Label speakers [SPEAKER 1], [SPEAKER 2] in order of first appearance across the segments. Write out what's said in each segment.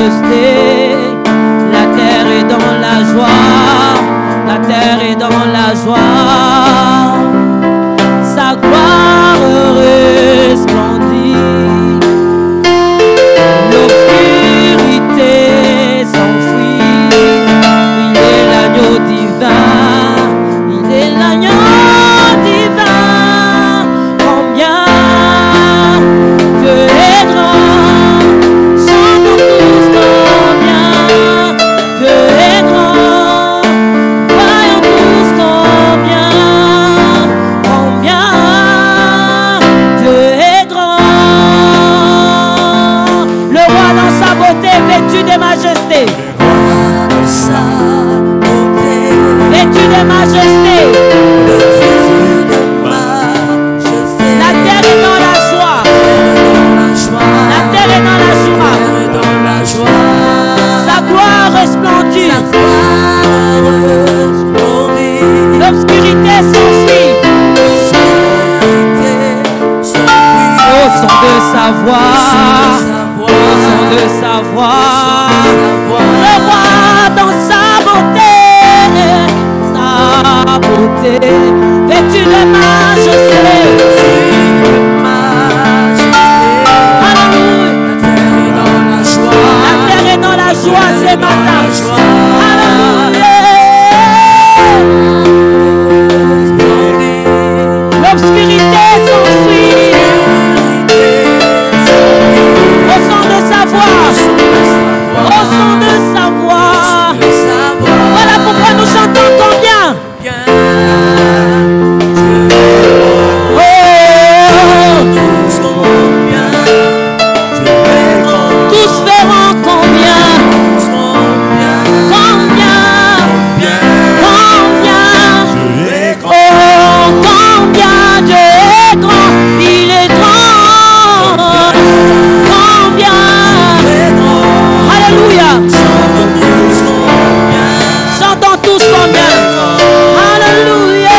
[SPEAKER 1] majesté. La terre est dans la joie, la terre est dans la joie. Sa gloire resplendit. L'obscurité s'enfuit. Il est l'agneau divin, il est l'agneau divin. Combien Dieu est grand, chantons tous combien Dieu est grand, voyons tous combien Dieu est grand. Le roi dans sa beauté, vêtu de majesté, vêtu de majesté. La terre est dans la joie, la terre est dans la joie. Sa gloire resplendit. L'obscurité s'enfuit. Au son de sa voix, au son de sa voix, le roi dans sa beauté, vêtu de majesté. Alléluia. La terre est dans la joie ce matin. Alléluia. L'obscurité s'enfuit. Au son de sa voix, au son de sa voix. Voilà pourquoi nous chantons combien. Tous verront combien. Oh, combien Dieu est grand. Il est grand. Combien. Alléluia. Chantons tous combien. Alléluia.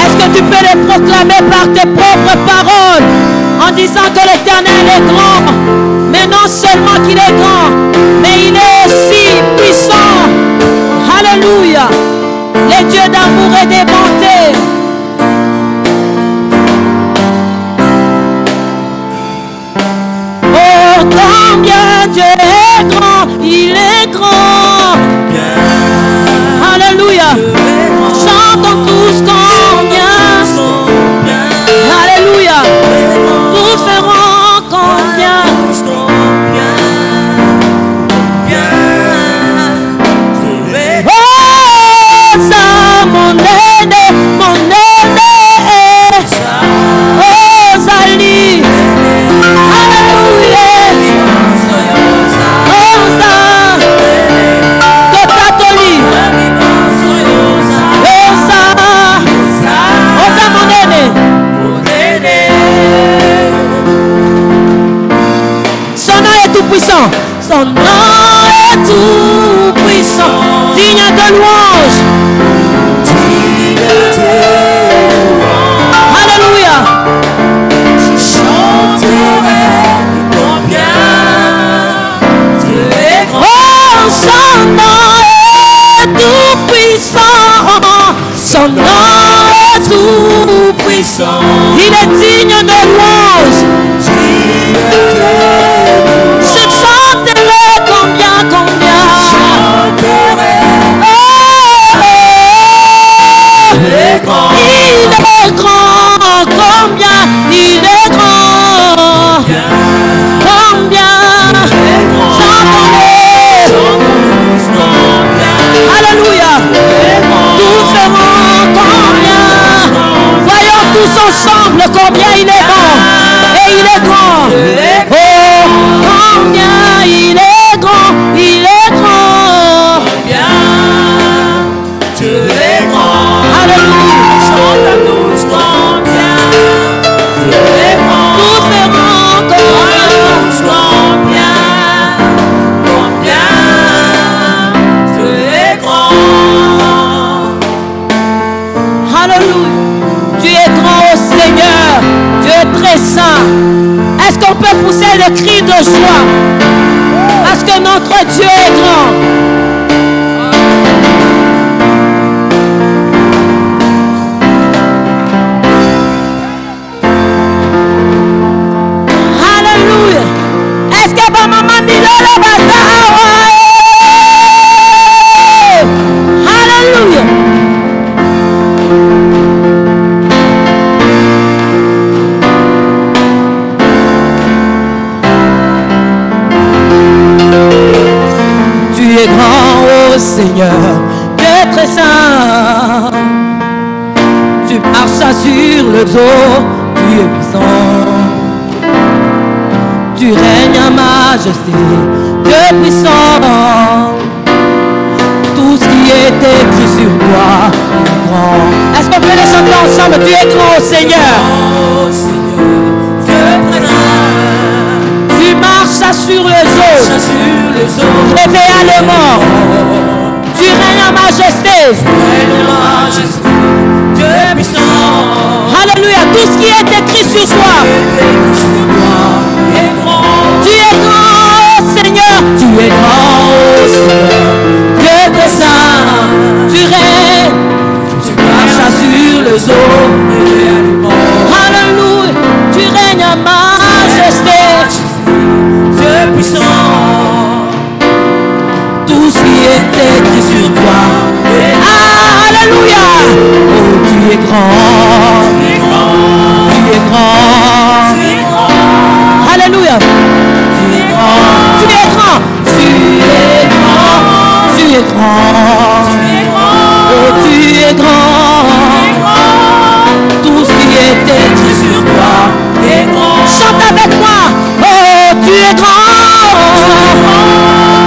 [SPEAKER 1] Est-ce que tu peux les proclamer par tes propres paroles en disant que l'Éternel est grand, mais non seulement qu'il est grand, mais il est aussi puissant. Alléluia. Les dieux d'amour et des bontés. Oh, combien Dieu est grand, il est grand. Alléluia. Chantons tous combien. Alléluia. Tous feront combien. Oh, ça, mon aîné, mon aîné. Oh, Zali. Alléluia. Oh, ça. Totatoli. Oh, ça. Oh, ça, mon aîné. Son nom est tout puissant. Son nom est tout puissant. Digne de louange. Alléluia. Je chanterai combien Dieu est grand. Oh, son nom est tout puissant. Son nom est tout puissant. Il est digne de louange. Je chanterai combien. Il est grand, combien il est grand. Combien chantons-le. Alléluia. Tous feront combien. Voyons tous ensemble combien il est grand. Et il est grand. Oh, combien il est grand. Il est grand. Combien Dieu est grand. Alléluia. Chante à tous combien Dieu est grand. Tous feront combien. Dieu est grand. Alléluia. Tu es grand, oh Seigneur. de joie. Parce que notre Dieu est grand. Alléluia. Est-ce que ma maman dit le bazar? Alléluia. Tu es grand, ô Seigneur, Dieu très saint. Tu marches sur le dos, tu es puissant. Tu règnes en majesté, Dieu puissant. Tout ce qui est écrit sur toi est grand. Est-ce qu'on peut les chanter ensemble? Tu es grand, ô Seigneur.
[SPEAKER 2] Oh Seigneur, Dieu très saint.
[SPEAKER 1] Tu marches sur les eaux, réveillé à le mort. Tu règnes en majesté.
[SPEAKER 2] Dieu puissant.
[SPEAKER 1] Alléluia. Tout ce qui est écrit sur toi. Tu es grand, Seigneur. Tu es grand, Seigneur. Dieu très saint. Tu règnes. Tu marches sur les eaux. Alléluia. Tu règnes en majesté.
[SPEAKER 2] Dieu puissant.
[SPEAKER 1] Tout ce qui est écrit sur toi. Alléluia. Oh, tu es grand. Tu es grand. Alléluia. Tu es grand. Tu es grand. Tu es grand. Tu es grand. Oh, tu es grand. Tout ce qui est écrit sur toi est grand. Chante avec moi. Oh, tu es grand.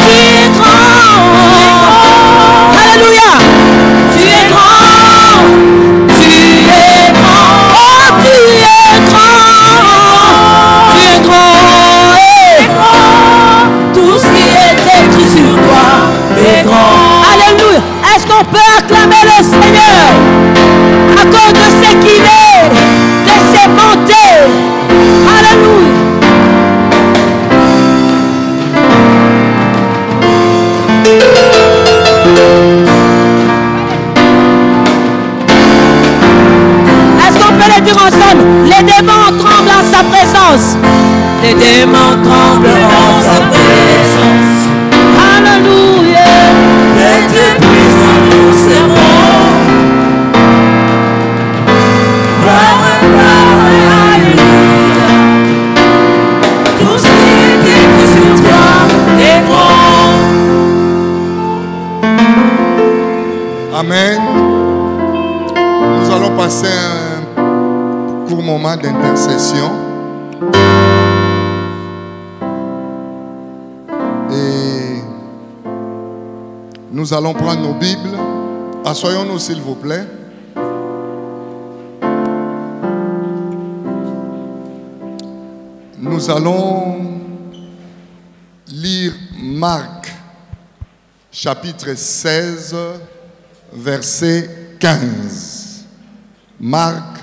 [SPEAKER 1] Tu es grand. Alléluia. Tu es grand. Tu es grand. Oh, tu es grand. Tu es grand. Tout ce qui est écrit sur toi est grand. Alléluia. Est-ce qu'on peut acclamer le Seigneur à cause de ce qu'il est, de ses bontés? Alléluia. Est-ce qu'on peut le dire ensemble? Les démons tremblent en sa présence. Les démons tremblent en sa présence. Alléluia.
[SPEAKER 2] Les Dieu puissant nous servons. Alléluia. Tout ce qui est écrit sur toi est grand.
[SPEAKER 3] Amen. Nous allons passer un court moment d'intercession. Et nous allons prendre nos Bibles. Assoyons-nous s'il vous plaît. Nous allons lire Marc, chapitre 16, verset 15. Marc,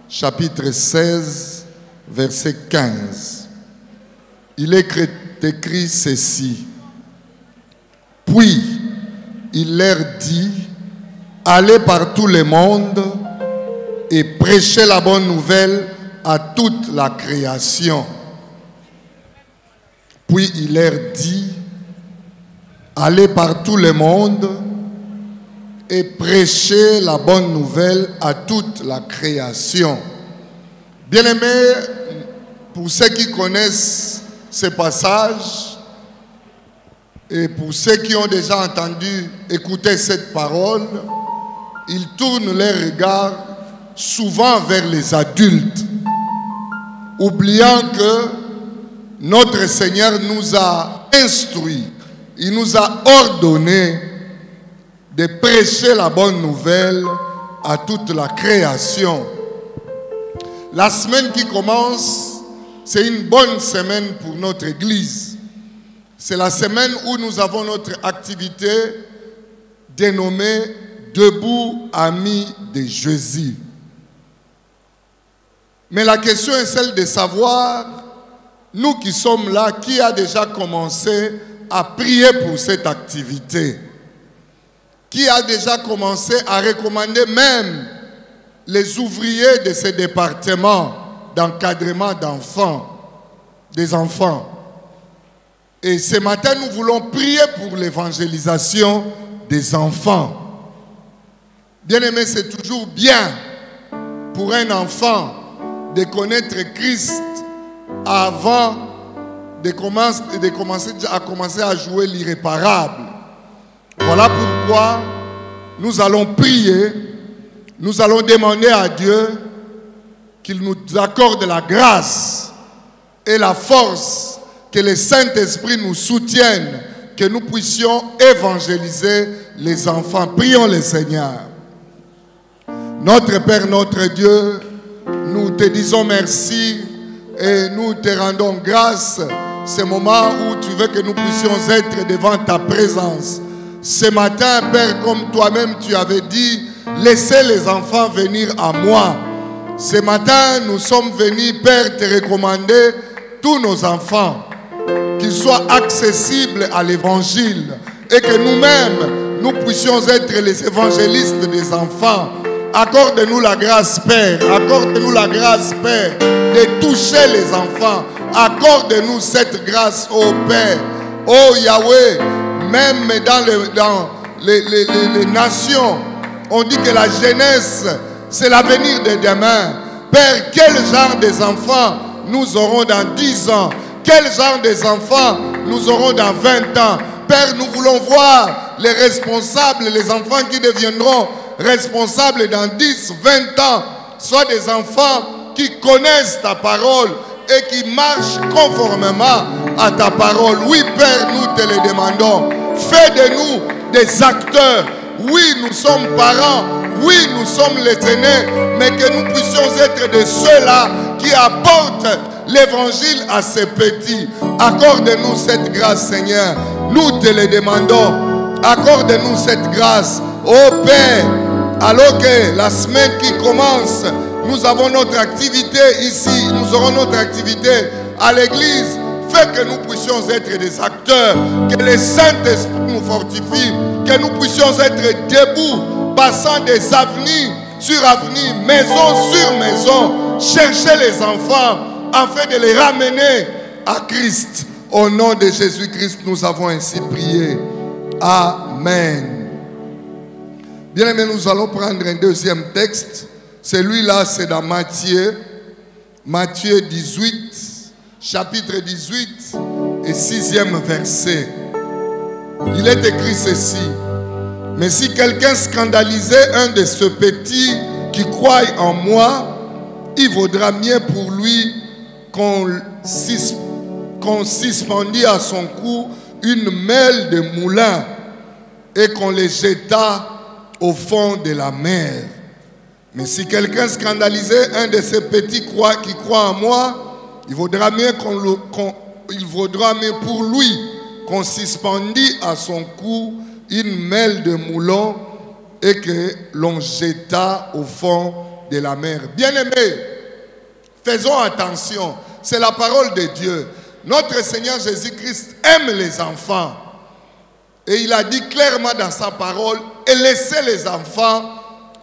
[SPEAKER 3] chapitre 16, verset 15. Il est écrit ceci. Puis, il leur dit, allez par tout le monde et prêchez la bonne nouvelle à toute la création. Puis il leur dit, allez par tout le monde et prêchez la bonne nouvelle à toute la création. Bien-aimés, pour ceux qui connaissent ce passage et pour ceux qui ont déjà entendu écouter cette parole, ils tournent leur regard souvent vers les adultes, oubliant que notre Seigneur nous a instruits, il nous a ordonné de prêcher la bonne nouvelle à toute la création. La semaine qui commence, c'est une bonne semaine pour notre Église. C'est la semaine où nous avons notre activité dénommée « Debout, amis de Jésus ». Mais la question est celle de savoir nous qui sommes là, qui a déjà commencé à prier pour cette activité? Qui a déjà commencé à recommander même les ouvriers de ces départements d'encadrement des enfants? Et ce matin, nous voulons prier pour l'évangélisation des enfants. Bien-aimé, c'est toujours bien pour un enfant de connaître Christ avant de commencer à jouer l'irréparable. Voilà pourquoi nous allons prier, nous allons demander à Dieu qu'il nous accorde la grâce et la force, que le Saint-Esprit nous soutienne, que nous puissions évangéliser les enfants. Prions le Seigneur. Notre Père, notre Dieu, nous te disons merci et nous te rendons grâce. Ce moment où tu veux que nous puissions être devant ta présence. Ce matin, Père, comme toi-même tu avais dit, laissez les enfants venir à moi. Ce matin, nous sommes venus, Père, te recommander tous nos enfants, qu'ils soient accessibles à l'évangile et que nous-mêmes, nous puissions être les évangélistes des enfants. Accorde-nous la grâce, Père. Accorde-nous la grâce, Père, de toucher les enfants. Accorde-nous cette grâce, ô Père. Ô Yahweh, même dans les nations, on dit que la jeunesse, c'est l'avenir de demain. Père, quel genre des enfants nous aurons dans 10 ans? Quel genre des enfants nous aurons dans 20 ans? Père, nous voulons voir les responsables, les enfants qui deviendront responsables dans 10, 20 ans, soit des enfants qui connaissent ta parole et qui marchent conformément à ta parole. Oui, Père, nous te le demandons. Fais de nous des acteurs. Oui, nous sommes parents. Oui, nous sommes les aînés. Mais que nous puissions être de ceux-là qui apportent l'évangile à ces petits. Accorde-nous cette grâce, Seigneur. Nous te le demandons. Accorde-nous cette grâce. Ô Père, alors que la semaine qui commence, nous avons notre activité ici, nous aurons notre activité à l'église. Fais que nous puissions être des acteurs, que le Saint-Esprit nous fortifie, que nous puissions être debout, passant des avenues sur avenues, maison sur maison, chercher les enfants afin de les ramener à Christ. Au nom de Jésus-Christ, nous avons ainsi prié. Amen. Bien-aimés, nous allons prendre un deuxième texte. Celui-là, c'est dans Matthieu 18, chapitre 18 et 6e verset. Il est écrit ceci: mais si quelqu'un scandalisait un de ceux petits qui croient en moi, il vaudra mieux pour lui qu'on suspendît à son cou une mêle de moulin et qu'on les jetât au fond de la mer. Mais si quelqu'un scandalisait un de ces petits qui croient en moi, il vaudra mieux pour lui qu'on suspendît à son cou une mêle de moulin et que l'on jeta au fond de la mer. Bien-aimés, faisons attention. C'est la parole de Dieu. Notre Seigneur Jésus-Christ aime les enfants. Et il a dit clairement dans sa parole, et laissez les enfants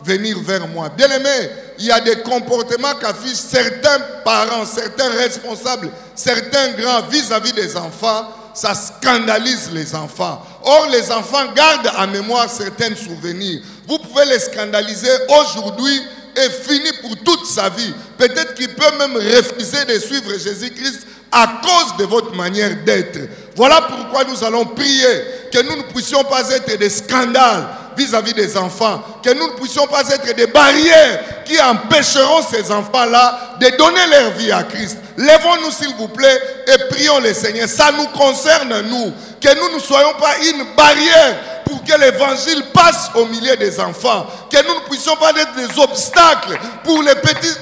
[SPEAKER 3] venir vers moi. Bien-aimés, il y a des comportements qu'affichent certains parents, certains responsables, certains grands vis-à-vis des enfants. Ça scandalise les enfants. Or, les enfants gardent en mémoire certains souvenirs. Vous pouvez les scandaliser aujourd'hui et finir pour toute sa vie. Peut-être qu'il peut même refuser de suivre Jésus-Christ à cause de votre manière d'être. Voilà pourquoi nous allons prier que nous ne puissions pas être des scandales vis-à-vis des enfants, que nous ne puissions pas être des barrières qui empêcheront ces enfants-là de donner leur vie à Christ. Lèvons-nous s'il vous plaît et prions le Seigneur. Ça nous concerne nous, que nous ne soyons pas une barrière pour que l'évangile passe au milieu des enfants, que nous ne puissions pas être des obstacles pour les petits,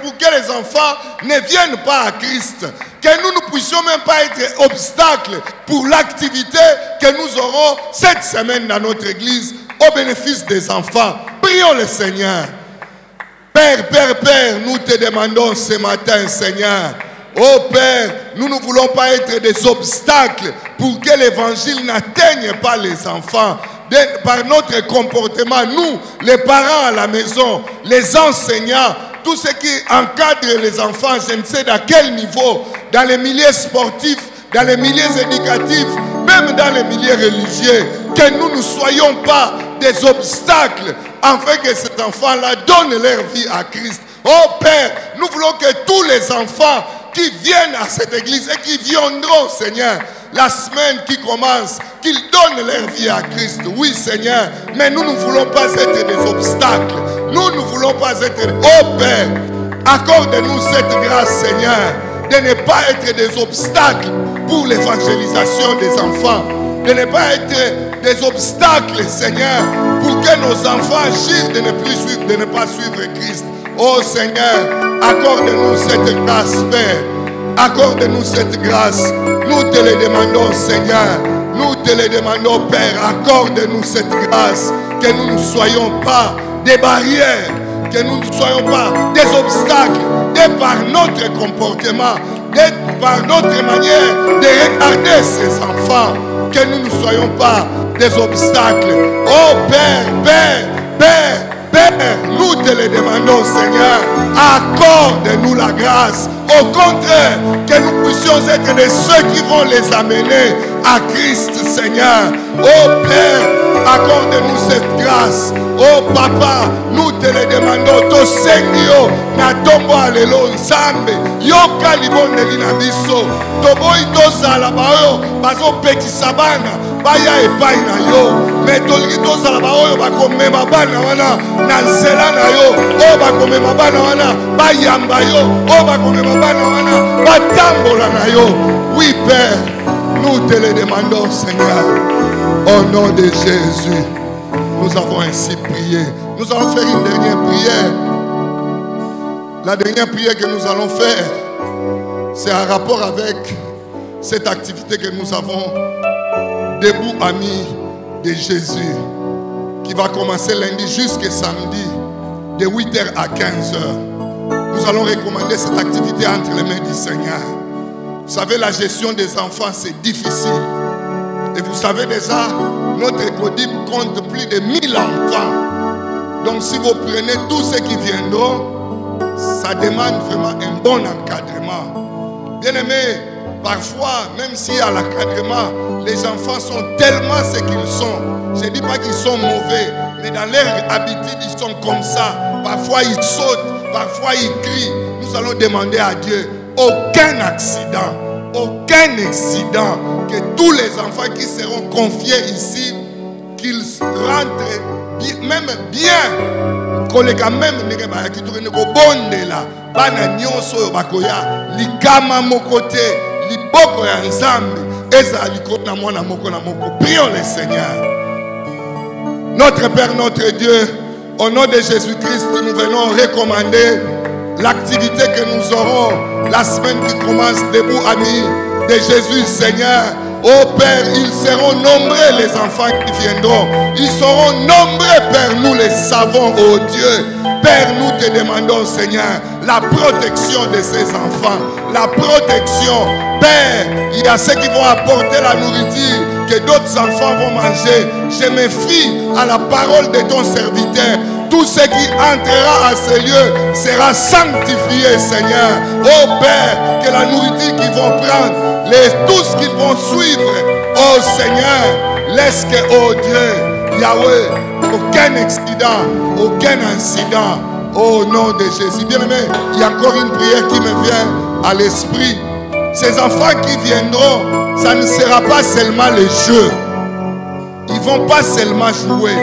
[SPEAKER 3] pour que les enfants ne viennent pas à Christ, que nous ne puissions même pas être obstacles pour l'activité que nous aurons cette semaine dans notre église au bénéfice des enfants. Prions le Seigneur. Père, nous te demandons ce matin, Seigneur, Oh Père, nous ne voulons pas être des obstacles pour que l'évangile n'atteigne pas les enfants. Par notre comportement, nous, les parents à la maison, les enseignants, tout ce qui encadre les enfants, je ne sais dans quel niveau, dans les milieux sportifs, dans les milieux éducatifs, même dans les milieux religieux, que nous ne soyons pas des obstacles afin que ces enfants-là donnent leur vie à Christ. Oh Père, nous voulons que tous les enfants qui viennent à cette église et qui viendront, Seigneur, la semaine qui commence, qu'ils donnent leur vie à Christ. Oui, Seigneur, mais nous ne voulons pas être des obstacles. Nous ne voulons pas être... Oh Père, accorde-nous cette grâce, Seigneur, de ne pas être des obstacles pour l'évangélisation des enfants. De ne pas être des obstacles, Seigneur, pour que nos enfants agissent de ne pas suivre Christ. Oh Seigneur, accorde-nous cette grâce, Père. Accorde-nous cette grâce. Nous te le demandons, Seigneur. Nous te le demandons, Père. Accorde-nous cette grâce. Que nous ne soyons pas des barrières. Que nous ne soyons pas des obstacles. Et par notre comportement, par notre manière de regarder ces enfants. Que nous ne soyons pas des obstacles. Oh Père, Père, Père. Père, nous te le demandons, Seigneur, accorde-nous la grâce. Au contraire, que nous puissions être de ceux qui vont les amener à Christ, Seigneur. Oh Père, accorde-nous cette grâce. Oh Papa, nous te le demandons. To sengio na tombo alelo nzambe. Yoka libonde lina biso. Toboi tozala bayo bazo pekisa bana. Baya epai na yo. Mais tolingi tozala bayo bakomema bana wana na nzela na yo. O bakomema bana wana bayamba yo. O bakomema bana wana batambola na yo. Oui Père, nous te le demandons, Seigneur. Au nom de Jésus, nous avons ainsi prié. Nous allons faire une dernière prière. La dernière prière que nous allons faire, c'est en rapport avec cette activité que nous avons, Debout Amis de Jésus, qui va commencer lundi jusqu'à samedi, de 8h à 15h. Nous allons recommander cette activité entre les mains du Seigneur. Vous savez, la gestion des enfants, c'est difficile. Et vous savez déjà, notre écodime compte plus de 1000 enfants. Donc si vous prenez tous ceux qui viendront, ça demande vraiment un bon encadrement. Bien aimé, parfois, même s'il y a l'encadrement, les enfants sont tellement ce qu'ils sont. Je ne dis pas qu'ils sont mauvais, mais dans leur habitude, ils sont comme ça. Parfois, ils sautent, parfois, ils crient. Nous allons demander à Dieu aucun accident. Aucun incident, que tous les enfants qui seront confiés ici, qu'ils rentrent même bien, collègues même qui tournent au bon de là, bana nyonso bakoya, likama mokote, liboko ya nzambe, eza likona mwana moko na moko. Prions le Seigneur. Notre Père, notre Dieu, au nom de Jésus-Christ, nous venons recommander l'activité que nous aurons la semaine qui commence, Debout Amis de Jésus, Seigneur. Oh Père, ils seront nombreux les enfants qui viendront. Ils seront nombreux, Père, nous les savons, oh Dieu. Père, nous te demandons, Seigneur, la protection de ces enfants. La protection. Père, il y a ceux qui vont apporter la nourriture que d'autres enfants vont manger. Je me fie à la parole de ton serviteur. Tout ce qui entrera à ce lieu sera sanctifié, Seigneur. Oh Père, que la nourriture qu'ils vont prendre, tout ce qu'ils vont suivre, oh Seigneur, laisse que, oh Dieu, Yahweh, aucun accident, aucun incident, au nom de Jésus. Bien aimé, il y a encore une prière qui me vient à l'esprit. Ces enfants qui viendront, ça ne sera pas seulement les jeux. Ils ne vont pas seulement jouer,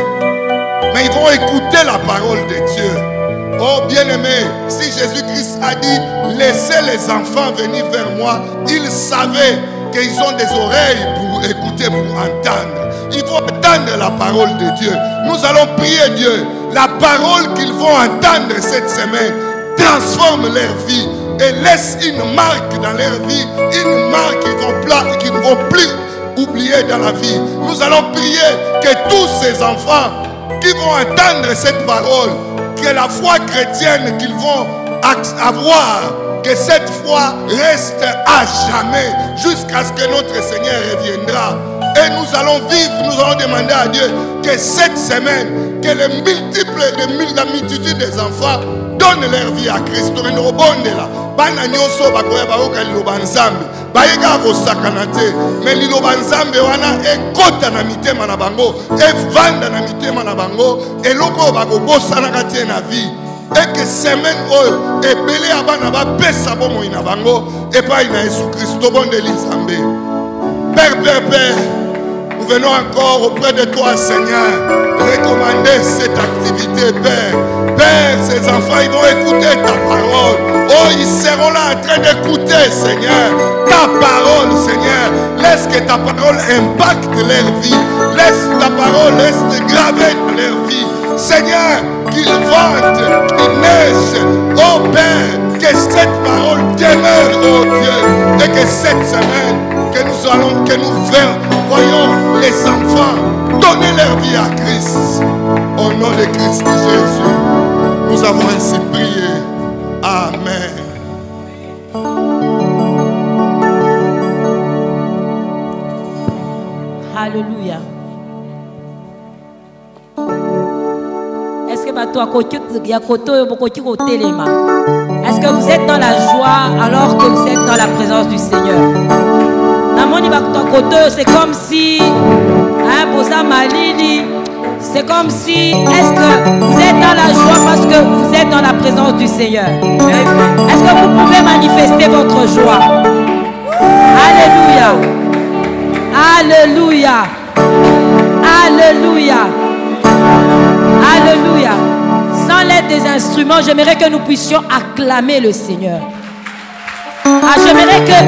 [SPEAKER 3] mais ils vont écouter la parole de Dieu. Oh bien-aimé, si Jésus-Christ a dit laissez les enfants venir vers moi, ils savaient qu'ils ont des oreilles pour écouter, pour entendre. Ils vont entendre la parole de Dieu. Nous allons prier Dieu. La parole qu'ils vont entendre cette semaine transforme leur vie et laisse une marque dans leur vie, une marque qu'ils ne vont plus oublier dans la vie. Nous allons prier que tous ces enfants qui vont entendre cette parole, que la foi chrétienne qu'ils vont à voir que cette foi reste à jamais jusqu'à ce que notre Seigneur reviendra. Et nous allons vivre, nous allons demander à Dieu que cette semaine, que la multitude des enfants donnent leur vie à Christ. Bana nyonso bakoya bakoka liloba nzambe bayeka kosakana te mais liloba nzambe wana ekota na mitema na bango evanda na mitema na bango eloko bakobosanaka te na vie et que semaine oyo ebele ya bana bapesa bomoi na bango epai na Yesu Kristo bondeli nzambe. Père, nous venons encore auprès de toi, Seigneur, recommander cette activité, Père. Père, ces enfants, ils vont écouter ta parole. Oh, ils seront là en train d'écouter, Seigneur, ta parole, Seigneur. Laisse que ta parole impacte leur vie. Laisse ta parole reste gravée dans leur vie. Seigneur, qu'il vente, qu'il neige. Oh, Père, que cette parole demeure, oh Dieu. Et que cette semaine, que nous voyons les enfants donner leur vie à Christ. Au nom de Christ Jésus, nous avons ainsi prié. Amen.
[SPEAKER 1] Alléluia. Est-ce que vous êtes dans la joie alors que vous êtes dans la présence du Seigneur? C'est comme si, c'est comme si, est-ce que vous êtes dans la joie parce que vous êtes dans la présence du Seigneur? Est-ce que vous pouvez manifester votre joie? Alléluia. Alléluia. Alléluia. Alléluia. Sans l'aide des instruments, j'aimerais que nous puissions acclamer le Seigneur. J'aimerais que...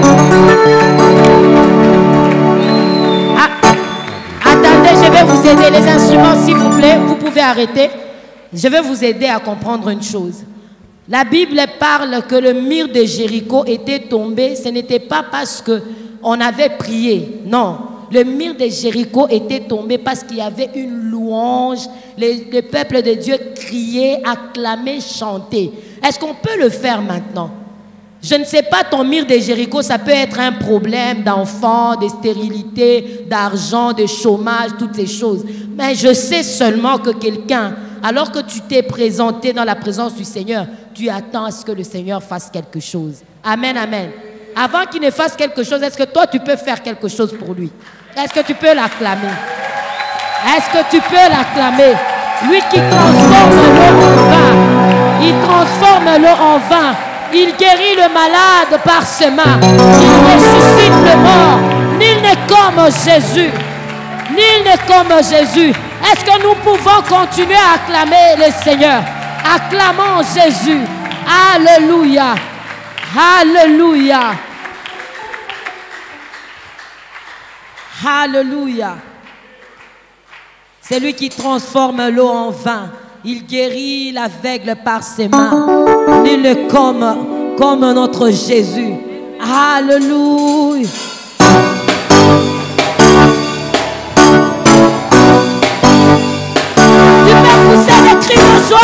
[SPEAKER 1] Attendez, je vais vous aider. Les instruments, s'il vous plaît, vous pouvez arrêter. Je vais vous aider à comprendre une chose. La Bible parle que le mur de Jéricho était tombé. Ce n'était pas parce qu'on avait prié. Non. Le mur de Jéricho était tombé parce qu'il y avait une louange. Le peuple de Dieu criait, acclamait, chantait. Est-ce qu'on peut le faire maintenant? Je ne sais pas, ton mur de Jéricho, ça peut être un problème d'enfants, de stérilité, d'argent, de chômage, toutes ces choses. Mais je sais seulement que quelqu'un, alors que tu t'es présenté dans la présence du Seigneur, tu attends à ce que le Seigneur fasse quelque chose. Amen, amen. Avant qu'il ne fasse quelque chose, est-ce que toi, tu peux faire quelque chose pour lui? Est-ce que tu peux l'acclamer? Est-ce que tu peux l'acclamer? Lui qui transforme l'eau en vin. Il transforme l'eau en vin. Il guérit le malade par ses mains. Il ressuscite le mort. Nul n'est comme Jésus. Nul n'est comme Jésus. Est-ce que nous pouvons continuer à acclamer le Seigneur? Acclamons Jésus. Alléluia. Alléluia. Alléluia. C'est lui qui transforme l'eau en vin. Il guérit l'aveugle par ses mains. Nul n'est comme notre Jésus. Alléluia. Tu peux pousser des cris de joie.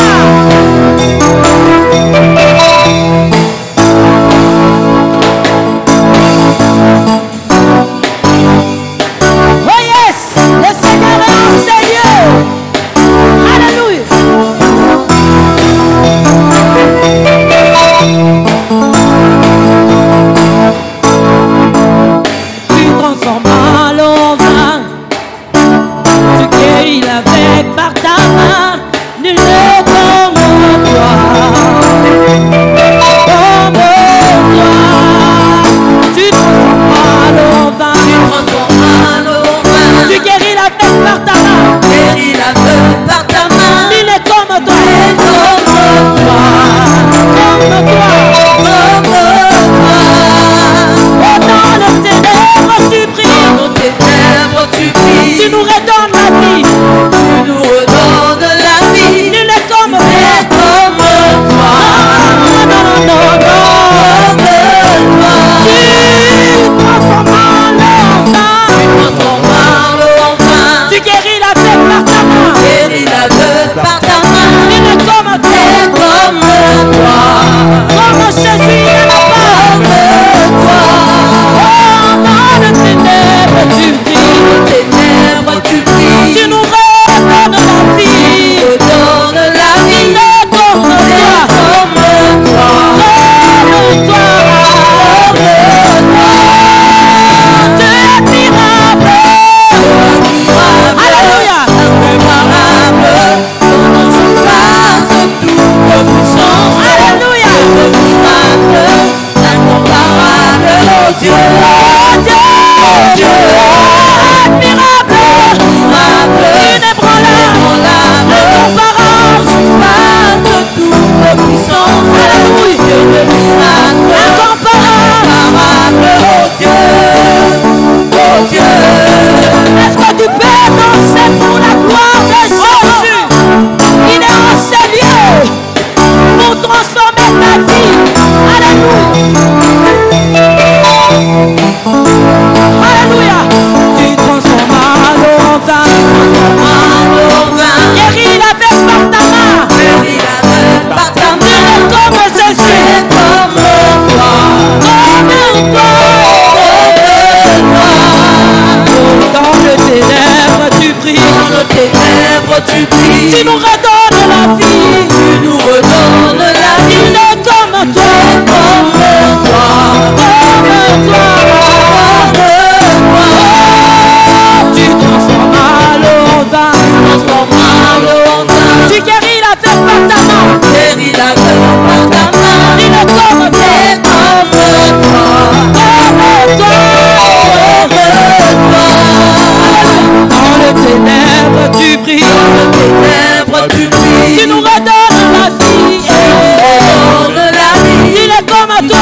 [SPEAKER 1] Par ta main, nul ne comme toi. Tu nous redonnes la vie.
[SPEAKER 2] Tu nous redonnes la vie.
[SPEAKER 1] Il est comme toi.
[SPEAKER 2] Comme toi.
[SPEAKER 1] Comme toi. Tu transformes l'eau en vin. Tu guéris la tête par ta main.
[SPEAKER 2] Guéris la tête par ta main.
[SPEAKER 1] Il est comme toi. Dans le ténèbre tu brilles. Tu nous redonnes la vie. Il est comme toi.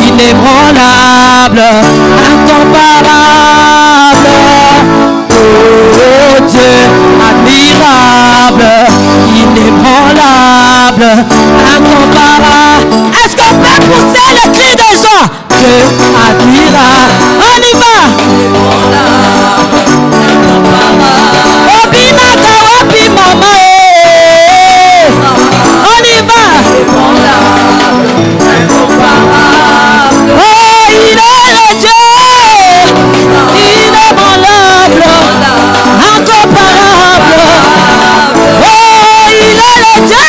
[SPEAKER 1] Inébranlable, incomparable, oh Dieu, admirable, inébranlable, incomparable. Est-ce qu'on peut pousser le cri de joie? Dieu admirable, on y va. Obi Naka, Obi Mama, on y va. Oh, il est le Dieu, inébranlable, incomparable. Oh, il est le Dieu.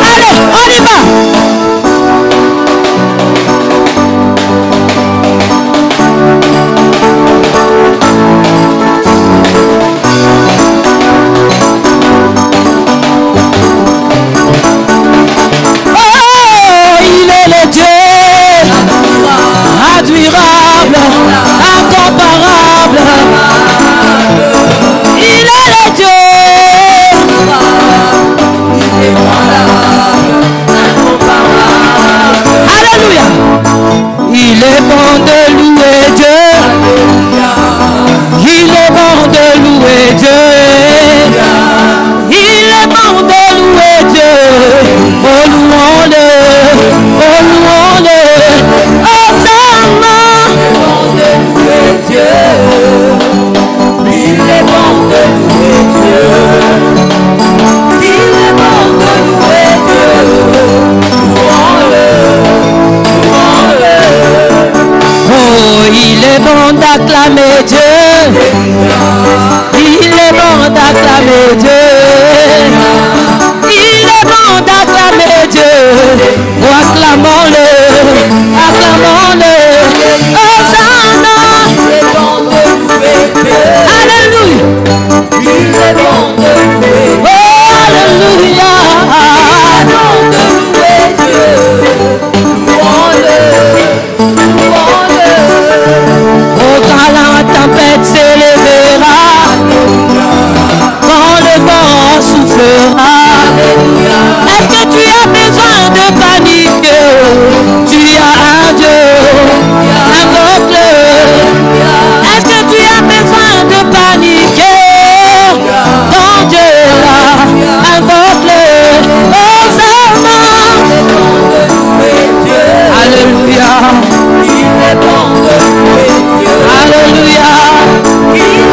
[SPEAKER 1] Allez, on y va. Admirable, incomparable, il est le Dieu. Alléluia. Il est bon de louer Dieu. Il est bon de louer Dieu. Il est bon de louer Dieu. Oh louons-le, oh louons-le.
[SPEAKER 2] Dieu, il est bon de louer Dieu, il est bon de louer Dieu, louons-le, louons-le.
[SPEAKER 1] Oh, il est bon d'acclamer Dieu, il est bon d'acclamer Dieu, il est bon d'acclamer Dieu, oh, acclamons-le, acclamons-le, Hosanna. Alléluia.
[SPEAKER 2] Il est bon de louer.
[SPEAKER 1] Oh, alléluia.
[SPEAKER 2] Il est bon de louer Dieu. Louons-le, louons-le.
[SPEAKER 1] Oh, quand la tempête s'élèvera, quand le vent soufflera, est-ce que tu as besoin de paniquer? Tu as un Dieu, invoque-le. Est-ce que tu as besoin de paniquer? Ton Dieu là, invoque-le. Hosanna. Alléluia.
[SPEAKER 2] Il est bon de louer Dieu.
[SPEAKER 1] Alléluia.
[SPEAKER 2] Il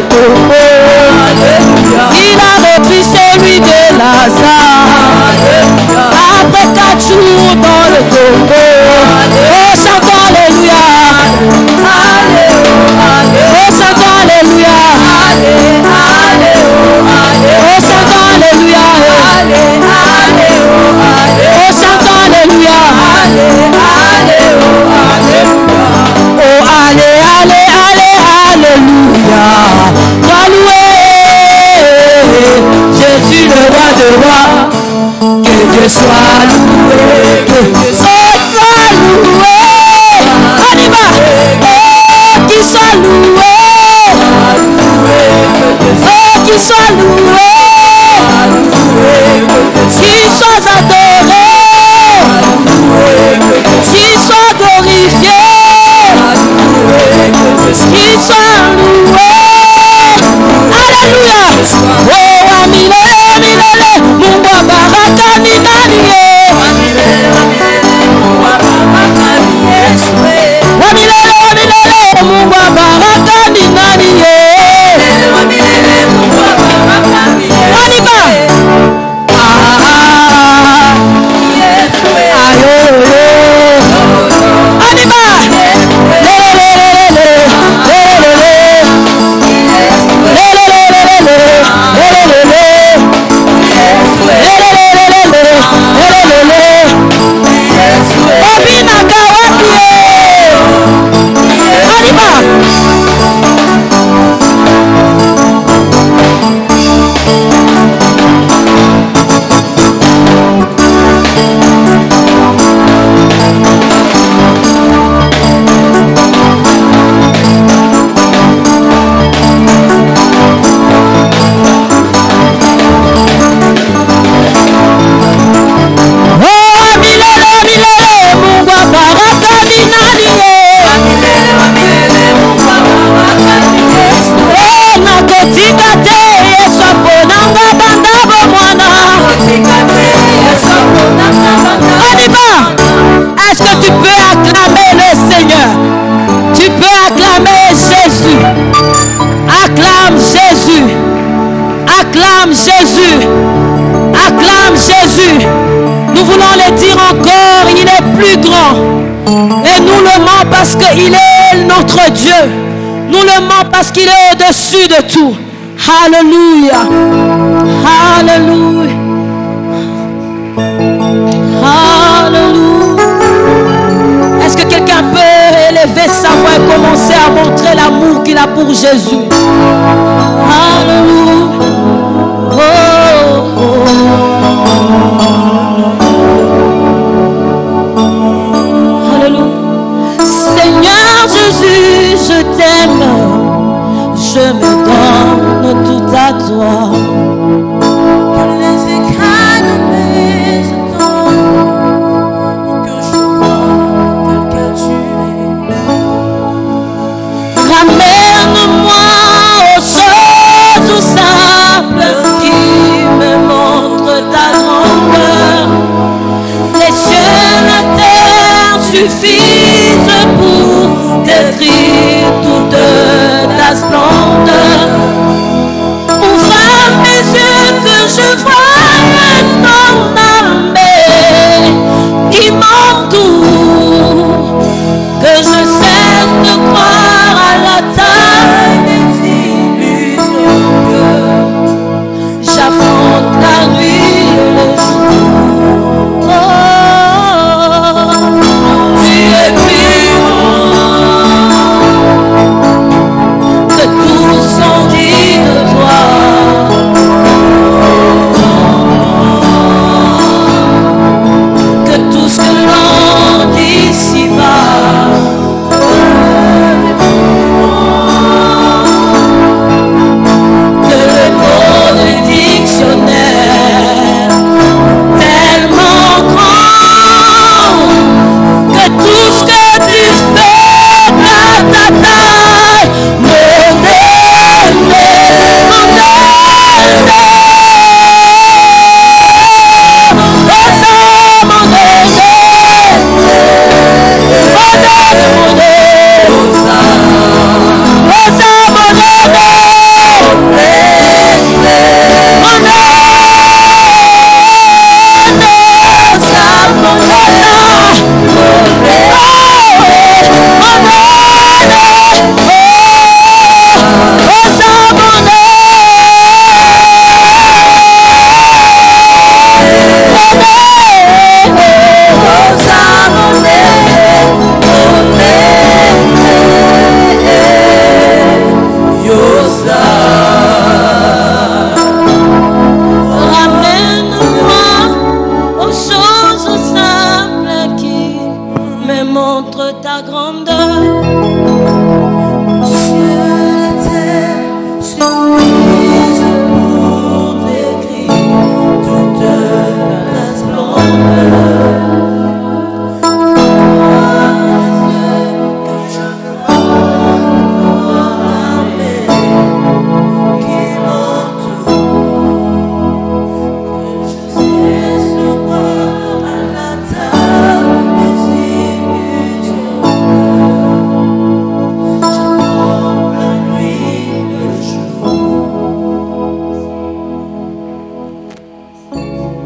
[SPEAKER 1] tombeau. Il a repris celui de Lazare. Après 4 jours dans le tombeau. Oh, chantons Alléluia. Oh, chantons Alléluia. Oh, chantons Alléluia. Oh, chantons Alléluia. Oh, allez, allez, allez, alléluia. Sois loué, Jésus le roi de rois. Que Dieu soit loué, que Dieu soit loué. On y va. Oh, qu'il soit loué. Oh, qu'il soit loué. Qu'il soit adoré. Qu'il soit glorifié. Qu'il soit loué. Alléluia. Oh, amilele, amilele, Mungu wa baraka ni nani ye? Amilele, Mungu wa baraka ni Yesu. Amilele, amilele, Mungu wa baraka ni nani ye? Amilele, Mungu wa baraka ni Yesu. On y va. Yesu. Ayo, on y va. Est-ce que tu peux acclamer le Seigneur? Tu peux acclamer Jésus. Acclame Jésus. Acclame Jésus. Acclame Jésus. Nous voulons le dire encore, il est plus grand. Et nous l'aimons parce qu'il est notre Dieu. Nous l'aimons parce qu'il est au-dessus de tout. Alléluia. Alléluia. Alléluia. Est-ce que quelqu'un peut élever sa voix et commencer à montrer l'amour qu'il a pour Jésus? Alléluia. Oh, oh. Alléluia. Seigneur Jésus, je t'aime. Je me donne tout à toi. Que les écrans de mes entends, que je vois tel que tu es. Ramène-moi aux choses simples qui me montrent ta grandeur. Les cieux, la terre suffisent pour décrire toute ta splendeur. Ouvre mes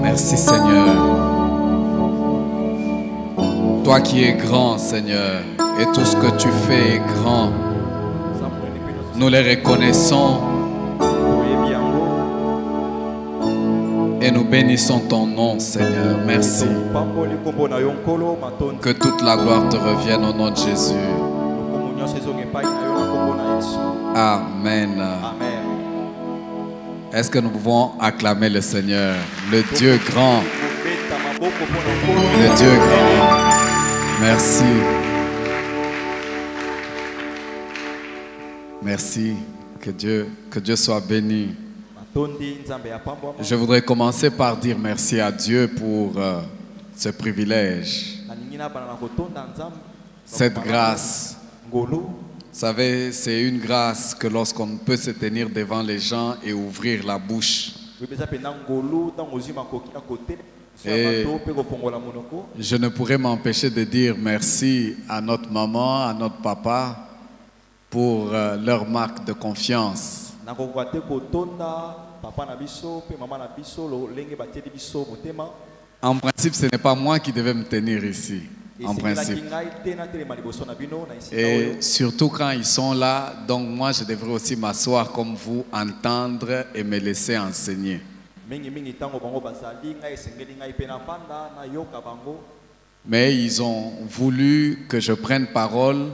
[SPEAKER 4] Merci Seigneur. Toi qui es grand Seigneur, et tout ce que tu fais est grand. Nous les reconnaissons et nous bénissons ton nom Seigneur. Merci. Que toute la gloire te revienne au nom de Jésus. Amen. Est-ce que nous pouvons acclamer le Seigneur, le Dieu grand, le Dieu grand. Merci. Merci. Que Dieu soit béni. Je voudrais commencer par dire merci à Dieu pour ce privilège, cette grâce. Vous savez, c'est une grâce que lorsqu'on peut se tenir devant les gens et ouvrir la bouche. Et je ne pourrais m'empêcher de dire merci à notre maman, à notre papa pour leur marque de confiance. En principe, ce n'est pas moi qui devais me tenir ici. En principe. Et surtout quand ils sont là, donc moi je devrais aussi m'asseoir comme vous, entendre et me laisser enseigner. Mais ils ont voulu que je prenne parole,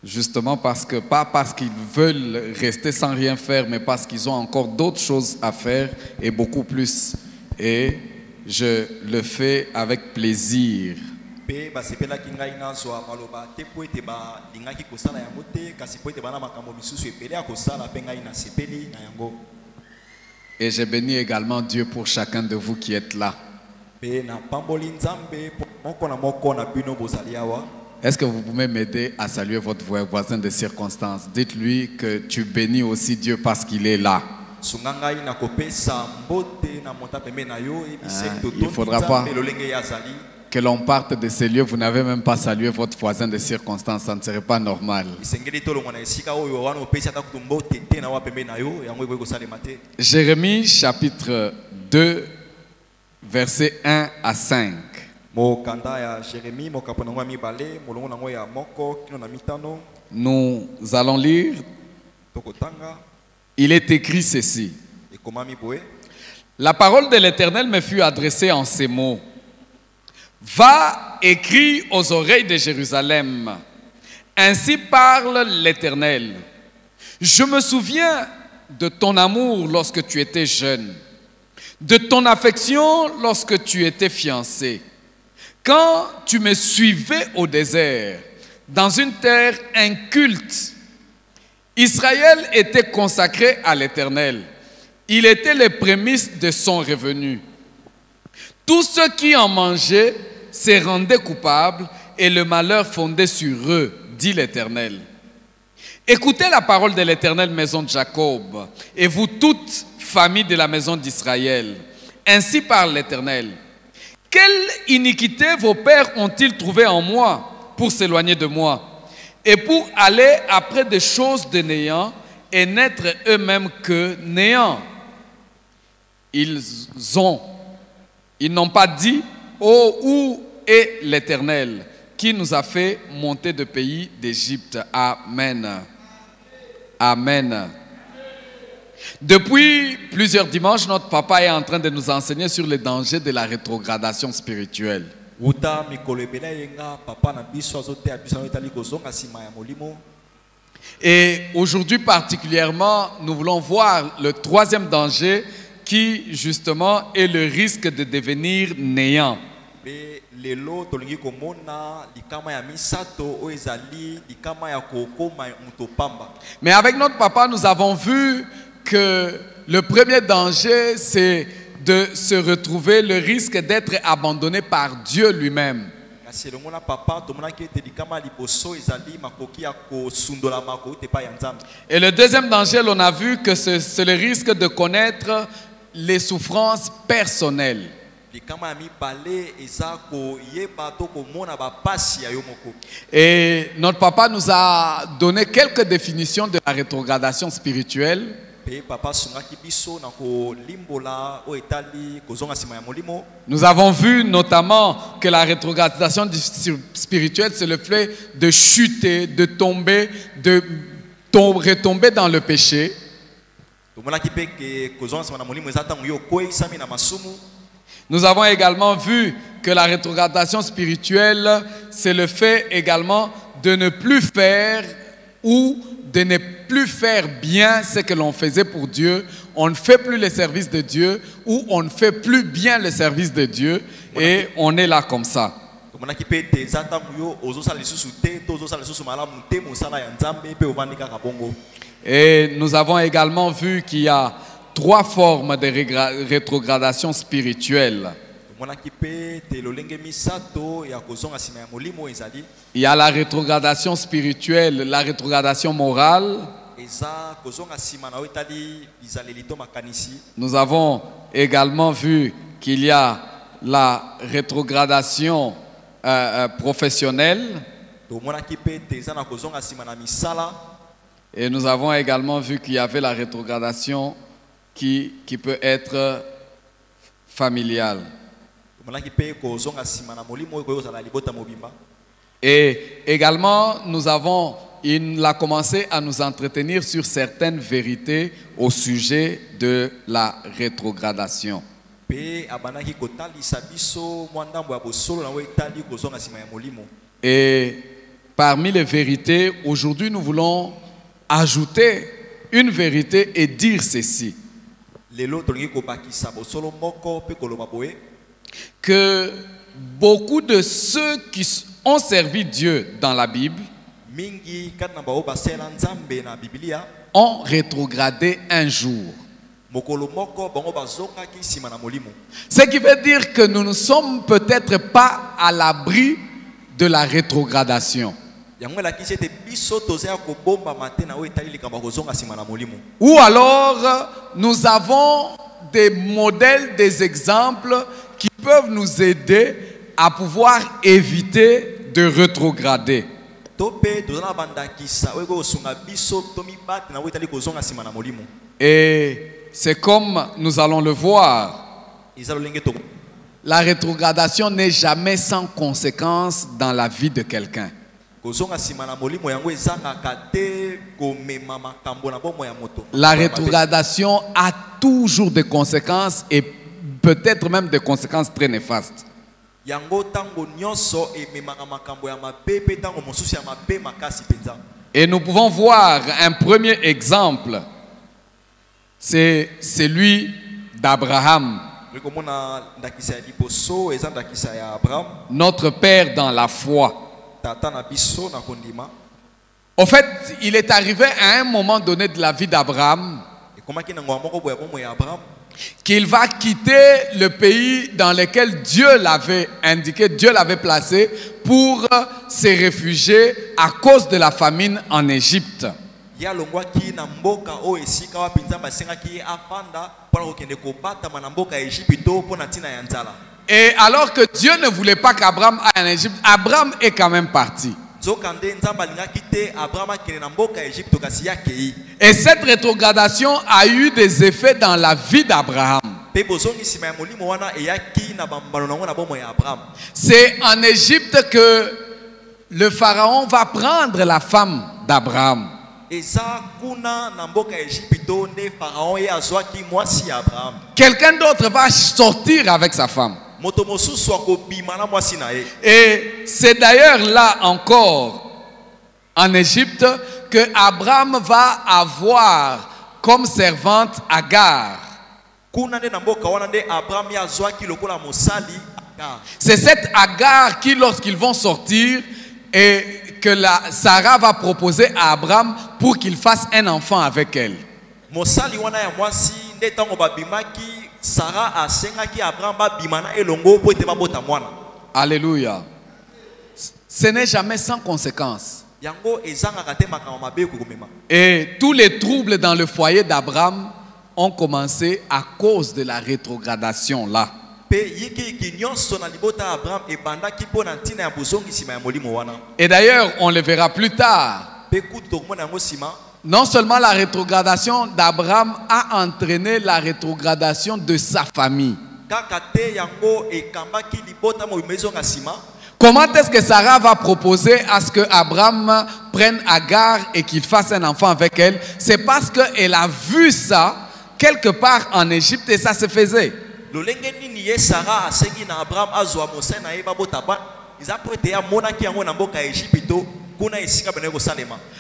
[SPEAKER 4] justement pas parce qu'ils veulent rester sans rien faire, mais parce qu'ils ont encore d'autres choses à faire et beaucoup plus. Et je le fais avec plaisir. Et j'ai béni également Dieu pour chacun de vous qui êtes là. Est-ce que vous pouvez m'aider à saluer votre voisin de circonstance? Dites-lui que tu bénis aussi Dieu parce qu'il est là. Il ne faudra pas que l'on parte de ces lieux, vous n'avez même pas salué votre voisin de circonstance, ça ne serait pas normal. Jérémie chapitre 2, versets 1 à 5. Nous allons lire. Il est écrit ceci. La parole de l'Éternel me fut adressée en ces mots. Va, écris aux oreilles de Jérusalem. Ainsi parle l'Éternel. Je me souviens de ton amour lorsque tu étais jeune, de ton affection lorsque tu étais fiancé. Quand tu me suivais au désert, dans une terre inculte, Israël était consacré à l'Éternel. Il était les prémices de son revenu. Tous ceux qui en mangeaient se rendaient coupables et le malheur fondait sur eux, dit l'Éternel. Écoutez la parole de l'Éternel, maison de Jacob, et vous toutes, famille de la maison d'Israël. Ainsi parle l'Éternel. Quelle iniquité vos pères ont-ils trouvé en moi pour s'éloigner de moi et pour aller après des choses de néant et n'être eux-mêmes que néant? Ils n'ont pas dit, oh, où est l'Éternel qui nous a fait monter de pays d'Égypte? Amen. Amen. Depuis plusieurs dimanches, notre papa est en train de nous enseigner sur les dangers de la rétrogradation spirituelle. Et aujourd'hui particulièrement, nous voulons voir le troisième danger qui justement est le risque de devenir néant. Mais avec notre papa, nous avons vu que le premier danger, c'est de se retrouver le risque d'être abandonné par Dieu lui-même. Et le deuxième danger, on a vu que c'est le risque de connaître les souffrances personnelles. Et notre papa nous a donné quelques définitions de la rétrogradation spirituelle. Nous avons vu notamment que la rétrogradation spirituelle, c'est le fait de chuter, de tomber, retomber dans le péché. Nous avons également vu que la rétrogradation spirituelle, c'est le fait également de ne plus faire ou de ne plus faire bien ce que l'on faisait pour Dieu. On ne fait plus le service de Dieu ou on ne fait plus bien le service de Dieu et on est là comme ça. Et nous avons également vu qu'il y a 3 formes de rétrogradation spirituelle. Il y a la rétrogradation spirituelle, la rétrogradation morale. Nous avons également vu qu'il y a la rétrogradation professionnelle. Et nous avons également vu qu'il y avait la rétrogradation qui peut être familiale. Et également, il a commencé à nous entretenir sur certaines vérités au sujet de la rétrogradation. Et parmi les vérités, aujourd'hui, nous voulons ajouter une vérité et dire ceci. Que beaucoup de ceux qui ont servi Dieu dans la Bible ont rétrogradé un jour. Ce qui veut dire que nous ne sommes peut-être pas à l'abri de la rétrogradation. Ou alors, nous avons des modèles, des exemples qui peuvent nous aider à pouvoir éviter de rétrograder. Et c'est comme nous allons le voir. La rétrogradation n'est jamais sans conséquence dans la vie de quelqu'un. La rétrogradation a toujours des conséquences et peut-être même des conséquences très néfastes. Et nous pouvons voir un premier exemple, c'est celui d'Abraham, notre père dans la foi. En fait, il est arrivé à un moment donné de la vie d'Abraham qu'il va quitter le pays dans lequel Dieu l'avait indiqué, Dieu l'avait placé pour se réfugier à cause de la famine en Égypte. Et alors que Dieu ne voulait pas qu'Abraham aille en Égypte, Abraham est quand même parti. Et cette rétrogradation a eu des effets dans la vie d'Abraham. C'est en Égypte que le pharaon va prendre la femme d'Abraham. Quelqu'un d'autre va sortir avec sa femme. Et c'est d'ailleurs là encore en Égypte que Abraham va avoir comme servante Agar. C'est cette Agar qui, lorsqu'ils vont sortir, et que Sarah va proposer à Abraham pour qu'il fasse un enfant avec elle.
[SPEAKER 2] mosali wana ya mwasi nde tango babimaki Sarah asengaki Abraham babimana elongo po ete babota mwana.
[SPEAKER 4] Alléluia. Ce n'est jamais sans conséquence.
[SPEAKER 2] Yango ezangaka te makambo mabe kokomema.
[SPEAKER 4] Et tous les troubles dans le foyer d'Abraham ont commencé à cause de la rétrogradation là. Et d'ailleurs, on le verra plus tard. Non seulement la rétrogradation d'Abraham a entraîné la rétrogradation de sa famille. Comment est-ce que Sarah va proposer à ce que Abraham prenne Agar et qu'il fasse un enfant avec elle? C'est parce qu'elle a vu ça quelque part en Égypte et ça se faisait.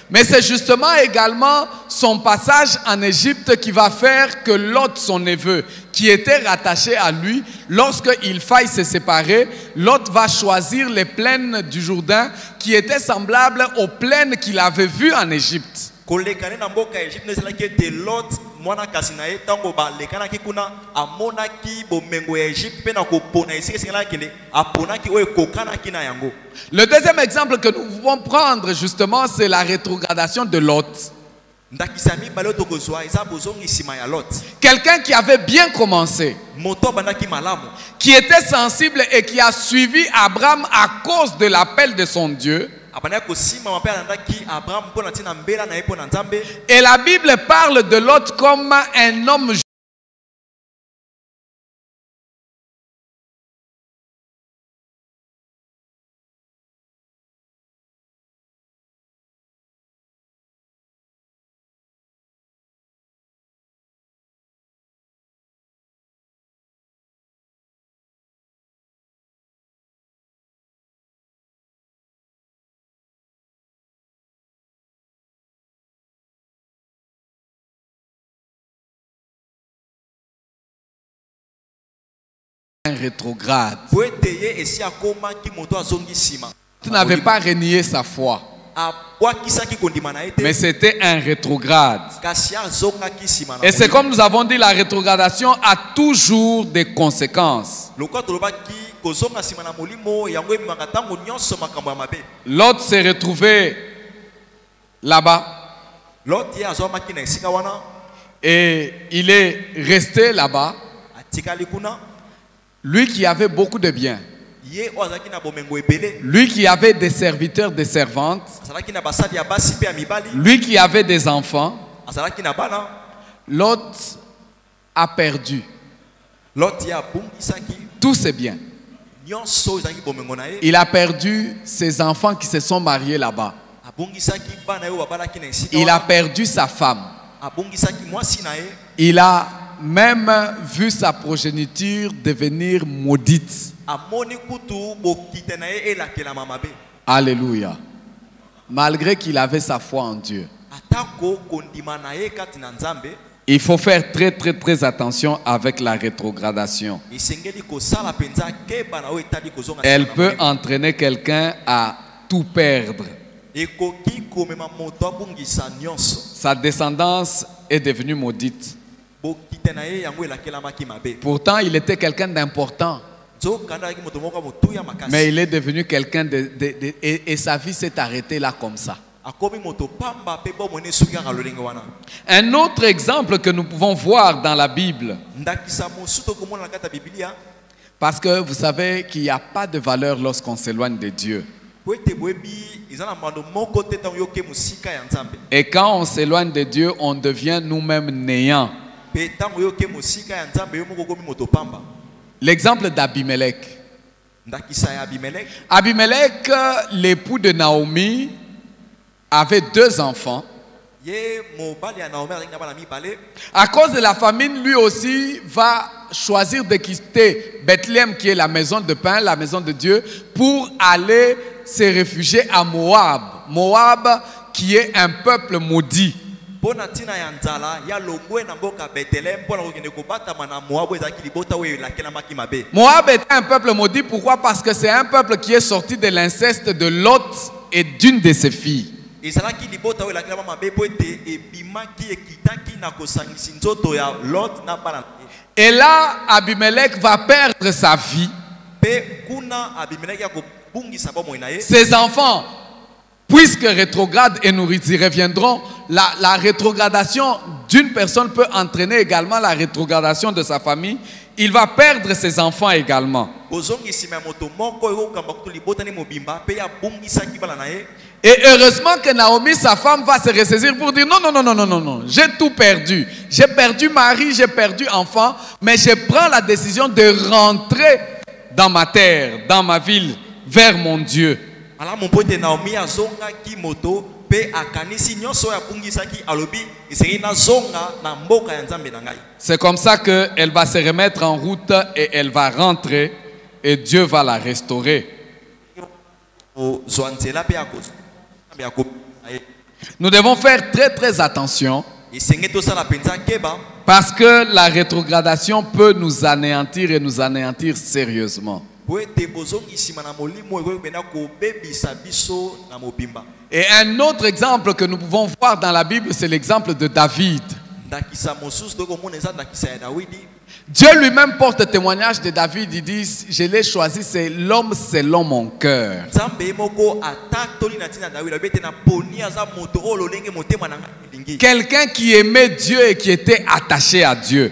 [SPEAKER 4] Mais c'est justement également son passage en Égypte qui va faire que Lot, son neveu, qui était rattaché à lui, lorsqu'il faille se séparer, Lot va choisir les plaines du Jourdain qui étaient semblables aux plaines qu'il avait vues en Égypte. Le deuxième exemple que nous pouvons prendre justement, c'est la rétrogradation de Lot. Quelqu'un qui avait bien commencé, qui était sensible et qui a suivi Abraham à cause de l'appel de son Dieu. Et la Bible parle de Lot comme un homme rétrograde. Tu n'avais pas renié sa foi, mais c'était un rétrograde. Et c'est comme nous avons dit, la rétrogradation a toujours des conséquences. L'autre s'est retrouvé là-bas et il est resté là-bas. Lui qui avait beaucoup de biens, lui qui avait des serviteurs, des servantes, lui qui avait des enfants, Lot a perdu tous ses biens. Il a perdu ses enfants qui se sont mariés là-bas. Il a perdu sa femme. Il a même vu sa progéniture devenir maudite. Alléluia. Malgré qu'il avait sa foi en Dieu. Il faut faire très attention avec la rétrogradation. Elle peut entraîner quelqu'un à tout perdre. Sa descendance est devenue maudite. Pourtant, il était quelqu'un d'important. Mais il est devenu quelqu'un et sa vie s'est arrêtée là comme ça. Un autre exemple que nous pouvons voir dans la Bible, parce que vous savez qu'il n'y a pas de valeur lorsqu'on s'éloigne de Dieu. Et quand on s'éloigne de Dieu, on devient nous-mêmes néants. L'exemple d'Abimelech. Abimelech, l'époux de Naomi, avait 2 enfants. À cause de la famine, lui aussi va choisir de quitter Bethléem, qui est la maison de pain, la maison de Dieu, pour aller se réfugier à Moab. Moab, qui est un peuple maudit. Moab est un peuple maudit. Pourquoi? Parce que c'est un peuple qui est sorti de l'inceste de Lot et d'une de ses filles.
[SPEAKER 2] ezalaki libota oyo elakela mabe po ete ebimaki ekitaki na kosangisi nzoto ya Lot na bana.
[SPEAKER 4] Et là, Abimelech va perdre sa vie.
[SPEAKER 2] Pe kuna Abimelech ya kobungisa bomoi na ye.
[SPEAKER 4] Ses enfants, puisque rétrogrades, et nous y reviendrons, la rétrogradation d'une personne peut entraîner également la rétrogradation de sa famille. Il va perdre ses enfants également. Et heureusement que Naomi, sa femme, va se ressaisir pour dire non, non, non, non, non, non, non, j'ai tout perdu. J'ai perdu mari, j'ai perdu enfant, mais je prends la décision de rentrer dans ma terre, dans ma ville, vers mon Dieu. C'est comme ça qu'elle va se remettre en route et elle va rentrer et Dieu va la restaurer. Nous devons faire très très attention parce que la rétrogradation peut nous anéantir et nous anéantir sérieusement. Et un autre exemple que nous pouvons voir dans la Bible, c'est l'exemple de David. Dieu lui-même porte témoignage de David, il dit, je l'ai choisi, c'est l'homme selon mon cœur. Quelqu'un qui aimait Dieu et qui était attaché à Dieu.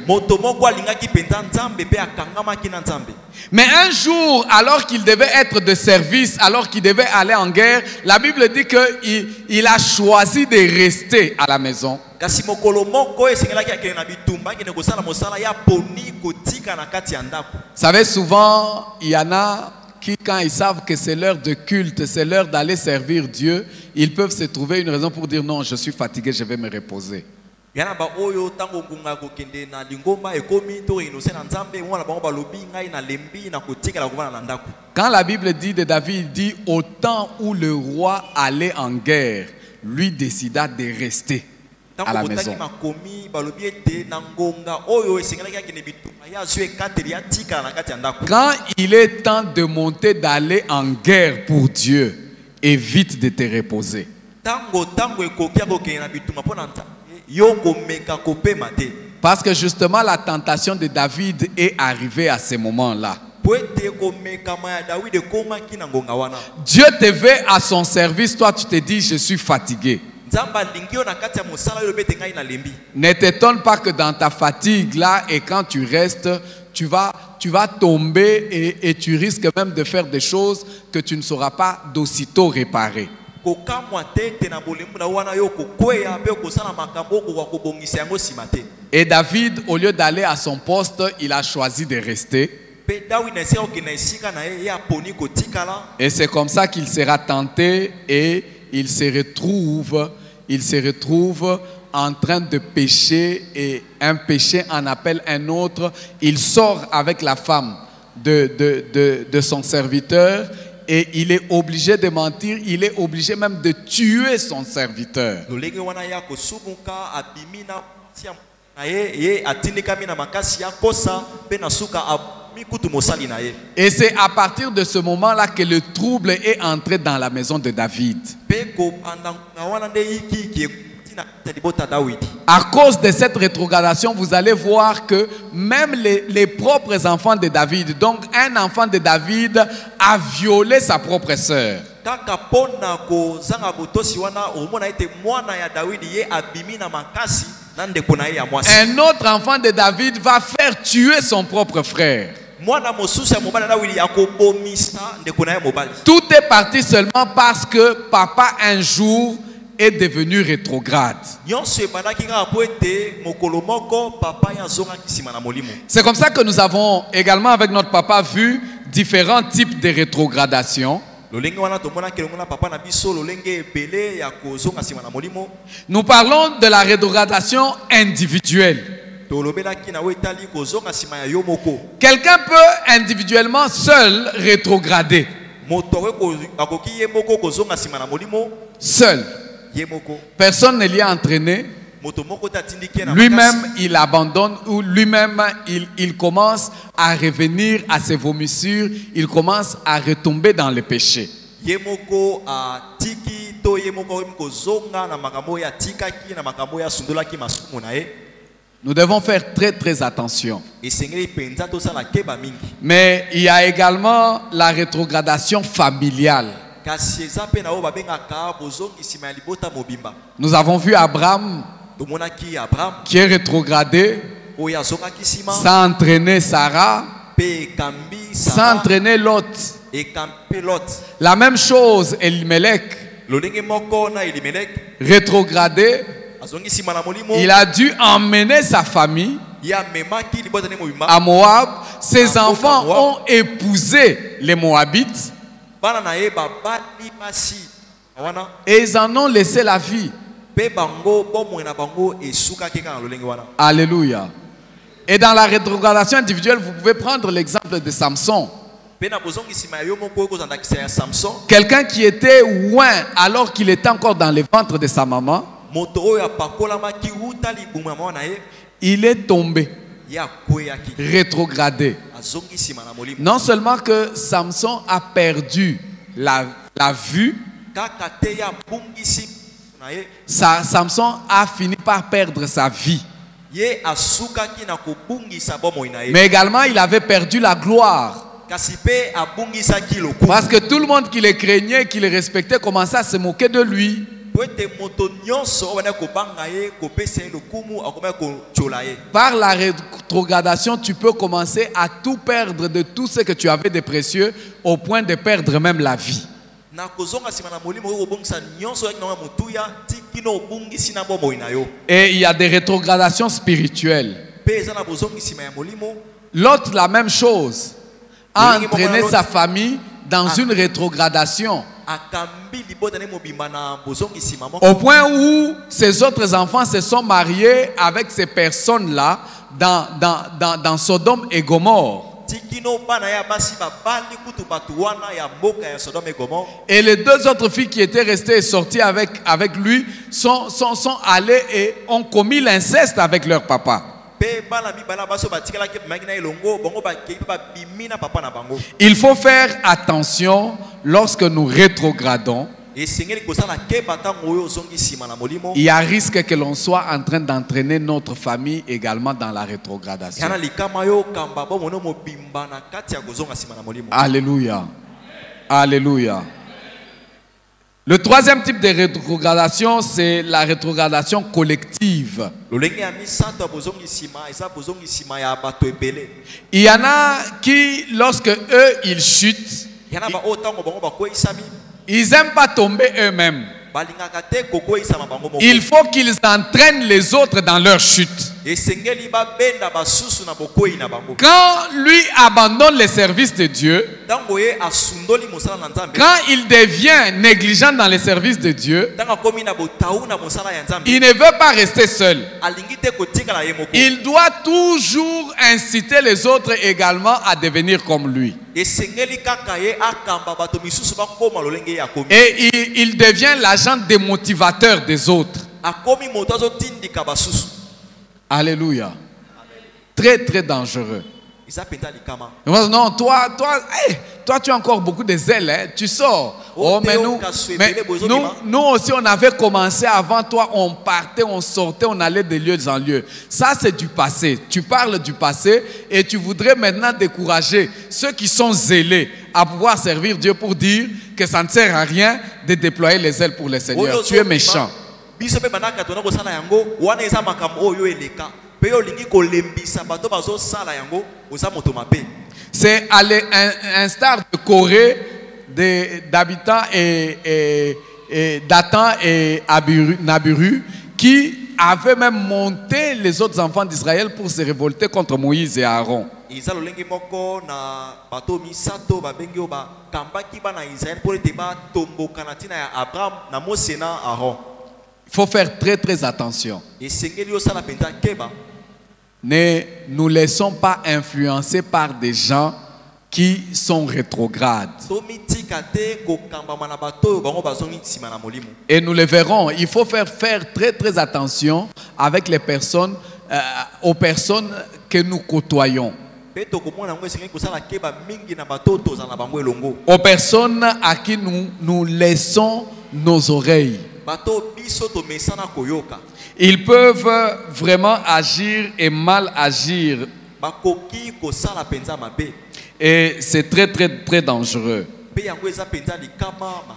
[SPEAKER 4] Mais un jour, alors qu'il devait être de service, alors qu'il devait aller en guerre, la Bible dit qu'il a choisi de rester à la maison. Vous savez, souvent, il y en a qui, quand ils savent que c'est l'heure de culte, c'est l'heure d'aller servir Dieu, ils peuvent se trouver une raison pour dire non, je suis fatigué, je vais me reposer. Quand la Bible dit de David, il dit au temps où le roi allait en guerre, lui décida de rester à la maison. Quand il est temps de monter, d'aller en guerre pour Dieu, évite de te reposer. Parce que justement la tentation de David est arrivée à ce moment-là. Dieu te veut à son service, toi tu te dis je suis fatigué. Ne t'étonne pas que dans ta fatigue là et quand tu restes, tu vas tomber et tu risques même de faire des choses que tu ne sauras pas d'aussitôt réparer. Et David, au lieu d'aller à son poste, il a choisi de rester. Et c'est comme ça qu'il sera tenté et il se retrouve en train de pécher et un péché en appelle un autre. Il sort avec la femme de son serviteur. Et il est obligé de mentir, il est obligé même de tuer son serviteur. Et c'est à partir de ce moment-là que le trouble est entré dans la maison de David. À cause de cette rétrogradation, vous allez voir que même les propres enfants de David, donc un enfant de David a violé sa propre sœur. Un autre enfant de David va faire tuer son propre frère. Tout est parti seulement parce que papa un jour est devenu rétrograde. C'est comme ça que nous avons également avec notre papa vu différents types de rétrogradation. Nous parlons de la rétrogradation individuelle. Quelqu'un peut individuellement seul rétrograder. Seul. Personne ne l'y a entraîné. Lui-même, il abandonne ou lui-même, il commence à revenir à ses vomissures. Il commence à retomber dans le péché. Nous devons faire très très attention. Mais il y a également la rétrogradation familiale. Nous avons vu Abraham qui est rétrogradé sans entraîner Sarah, sans entraîner Lot. La même chose, Elimelech, rétrogradé, il a dû emmener sa famille à Moab. Ses enfants ont épousé les Moabites et ils en ont laissé la vie. Alléluia. Et dans la rétrogradation individuelle, vous pouvez prendre l'exemple de Samson. Quelqu'un qui était loin alors qu'il était encore dans le ventre de sa maman, il est tombé, rétrogradé. Non seulement que Samson a perdu la vue, Samson a fini par perdre sa vie. Mais également il avait perdu la gloire. Parce que tout le monde qui le craignait, qui le respectait, commençait à se moquer de lui. Par la rétrogradation, tu peux commencer à tout perdre de tout ce que tu avais de précieux, au point de perdre même la vie. Et il y a des rétrogradations spirituelles. L'autre, la même chose, a entraîné sa famille dans une rétrogradation. Au point où ses autres enfants se sont mariés avec ces personnes-là dans Sodome et Gomorre. Et les deux autres filles qui étaient restées et sorties avec lui sont allées et ont commis l'inceste avec leur papa. Il faut faire attention lorsque nous rétrogradons. Il y a risque que l'on soit en train d'entraîner notre famille également dans la rétrogradation. Alléluia. Alléluia. Le troisième type de rétrogradation, c'est la rétrogradation collective. Il y en a qui, lorsque eux, ils chutent, ils n'aiment pas tomber eux-mêmes. Il faut qu'ils entraînent les autres dans leur chute. Quand lui abandonne les services de Dieu, quand il devient négligent dans les services de Dieu, il ne veut pas rester seul. Il doit toujours inciter les autres également à devenir comme lui. Et il devient l'agent démotivateur des autres. Alléluia. Très très dangereux. Non, toi tu as encore beaucoup de zèle, hein? Tu sors. Oh, mais nous aussi on avait commencé avant toi, on partait, on sortait, on allait de lieu en lieu. Ça c'est du passé. Tu parles du passé et tu voudrais maintenant décourager ceux qui sont zélés à pouvoir servir Dieu pour dire que ça ne sert à rien de déployer les ailes pour le Seigneur. Tu es méchant. C'est à l'instar de Corée, d'habitants et Dathan et Nabiru qui avaient même monté les autres enfants d'Israël pour se révolter contre Moïse et Aaron. Il faut faire très très attention. Ne nous laissons pas influencer par des gens qui sont rétrogrades. Et nous le verrons. Il faut faire très très attention avec les personnes, aux personnes que nous côtoyons. Aux personnes à qui nous laissons nos oreilles. Ils peuvent vraiment agir et mal agir. Et c'est très très très dangereux.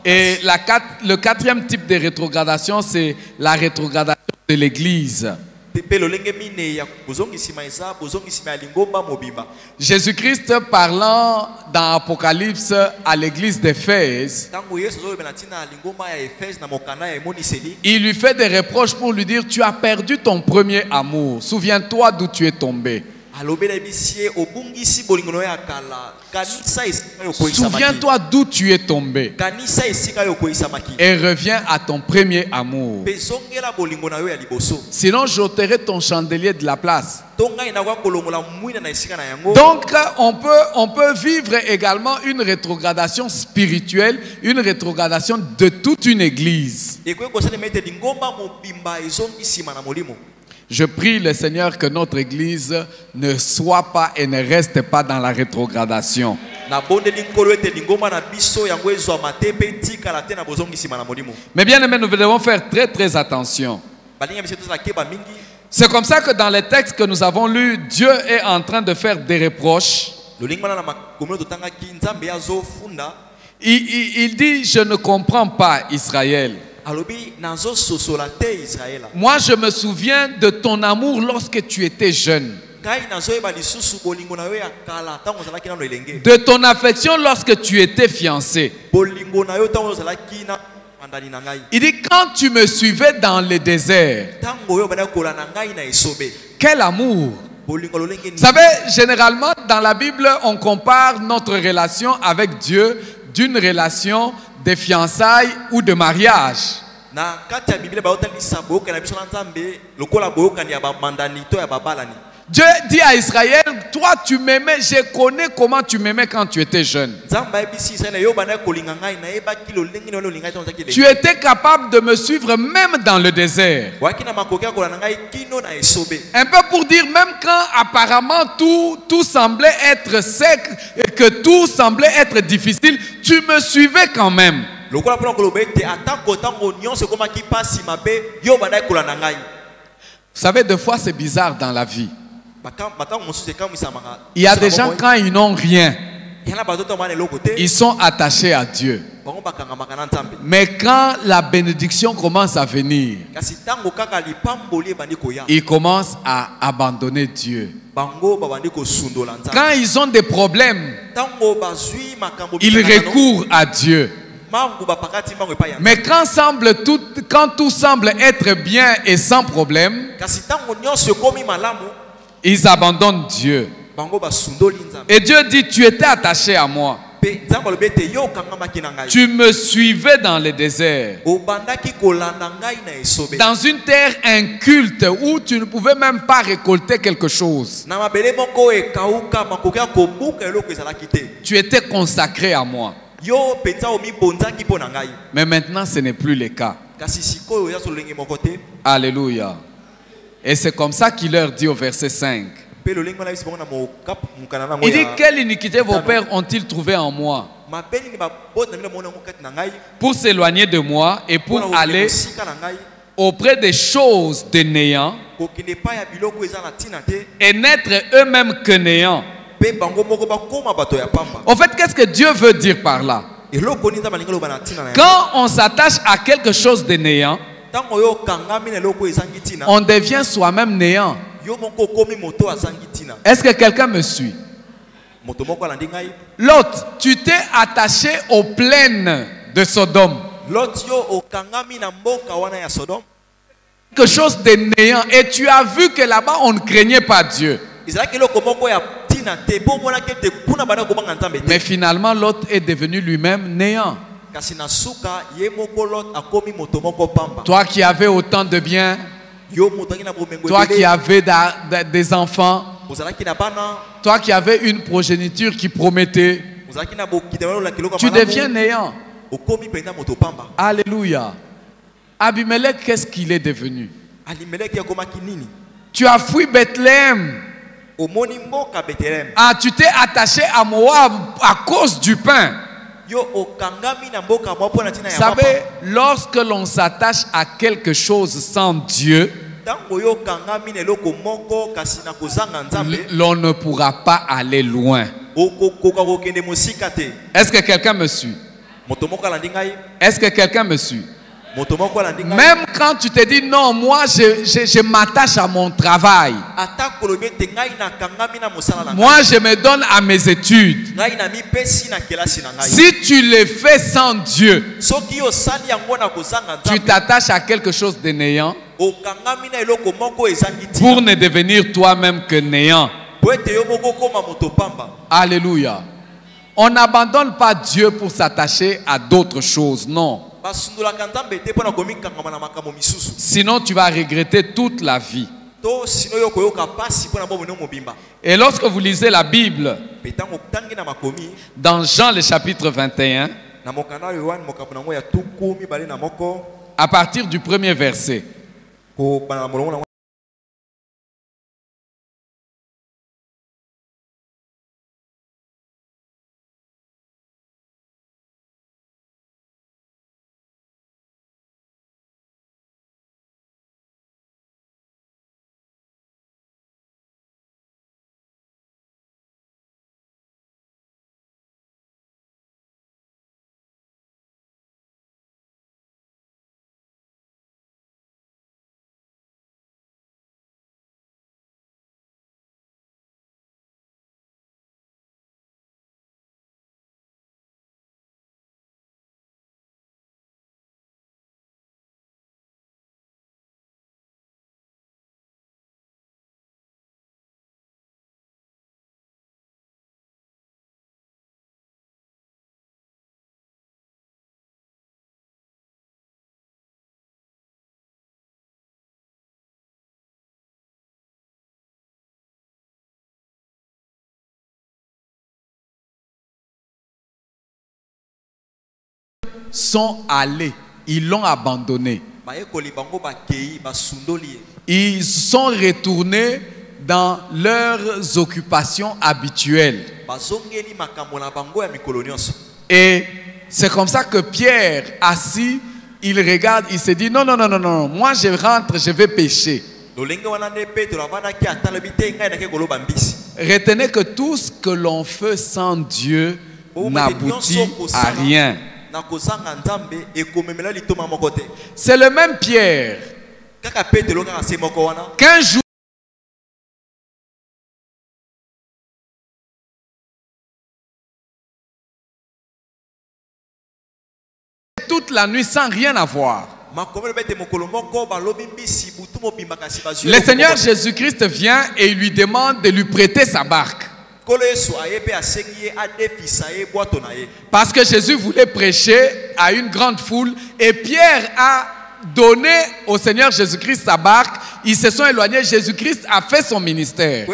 [SPEAKER 4] Et le quatrième type de rétrogradation, c'est la rétrogradation de l'Église. Jésus-Christ parlant dans Apocalypse à l'église d'Éphèse, il lui fait des reproches pour lui dire: tu as perdu ton premier amour, souviens-toi d'où tu es tombé. Souviens-toi d'où tu es tombé et reviens à ton premier amour. Sinon j'ôterai ton chandelier de la place. Donc on peut vivre également une rétrogradation spirituelle, une rétrogradation de toute une église. Je prie le Seigneur que notre église ne soit pas et ne reste pas dans la rétrogradation. Mais bien aimé, nous devons faire très très attention. C'est comme ça que dans les textes que nous avons lus, Dieu est en train de faire des reproches. Il dit: je ne comprends pas Israël. Moi je me souviens de ton amour lorsque tu étais jeune, de ton affection lorsque tu étais fiancé. Il dit: quand tu me suivais dans le désert. Quel amour! Vous savez, généralement dans la Bible on compare notre relation avec Dieu d'une relation de fiançailles ou de mariage. Dieu dit à Israël: toi tu m'aimais, je connais comment tu m'aimais quand tu étais jeune. Tu étais capable de me suivre même dans le désert. Un peu pour dire, même quand apparemment tout semblait être sec et que tout semblait être difficile, tu me suivais quand même. Vous savez, des fois c'est bizarre dans la vie. Il y a des gens, quand ils n'ont rien, ils sont attachés à Dieu. Mais quand la bénédiction commence à venir, ils commencent à abandonner Dieu. Quand ils ont des problèmes, ils recourent à Dieu. Mais quand tout semble être bien et sans problème, ils abandonnent Dieu. Et Dieu dit: tu étais attaché à moi. Tu me suivais dans le désert, dans une terre inculte où tu ne pouvais même pas récolter quelque chose. Tu étais consacré à moi. Mais maintenant ce n'est plus le cas. Alléluia. Et c'est comme ça qu'il leur dit au verset 5. Il dit: quelle iniquité vos pères ont-ils trouvé en moi, pour s'éloigner de moi et pour aller auprès des choses de néant et n'être eux-mêmes que néant. En fait, qu'est-ce que Dieu veut dire par là? Quand on s'attache à quelque chose de néant, on devient soi-même néant. Est-ce que quelqu'un me suit? Lot, tu t'es attaché aux plaines de Sodome. Quelque chose de néant. Et tu as vu que là-bas on ne craignait pas Dieu. Mais finalement Lot est devenu lui-même néant. Toi qui avais autant de biens, toi qui avais des enfants, toi qui avais une progéniture qui promettait, tu deviens néant. Alléluia. Abimelech, qu'est-ce qu'il est devenu? Tu as fui Bethléem. Ah, tu t'es attaché à Moab à cause du pain. Vous savez, lorsque l'on s'attache à quelque chose sans Dieu, l'on ne pourra pas aller loin. Est-ce que quelqu'un me suit? Est-ce que quelqu'un me suit? Même quand tu te dis non, moi je m'attache à mon travail. Moi je me donne à mes études. Si tu le fais sans Dieu, tu t'attaches à quelque chose de néant pour ne devenir toi-même que néant. Alléluia. On n'abandonne pas Dieu pour s'attacher à d'autres choses, non. Sinon tu vas regretter toute la vie. Et lorsque vous lisez la Bible, dans Jean le chapitre 21, à partir du premier verset, sont allés, ils l'ont abandonné. Ils sont retournés dans leurs occupations habituelles. Et c'est comme ça que Pierre, assis, il regarde, il se dit non, non, non, non, non, moi je rentre, je vais pécher. Retenez que tout ce que l'on fait sans Dieu n'aboutit à rien. C'est le même Pierre qu'un jour toute la nuit sans rien avoir. Le Seigneur Jésus-Christ vient et lui demande de lui prêter sa barque. Parce que Jésus voulait prêcher à une grande foule et Pierre a donné au Seigneur Jésus-Christ sa barque. Ils se sont éloignés. Jésus-Christ a fait son ministère.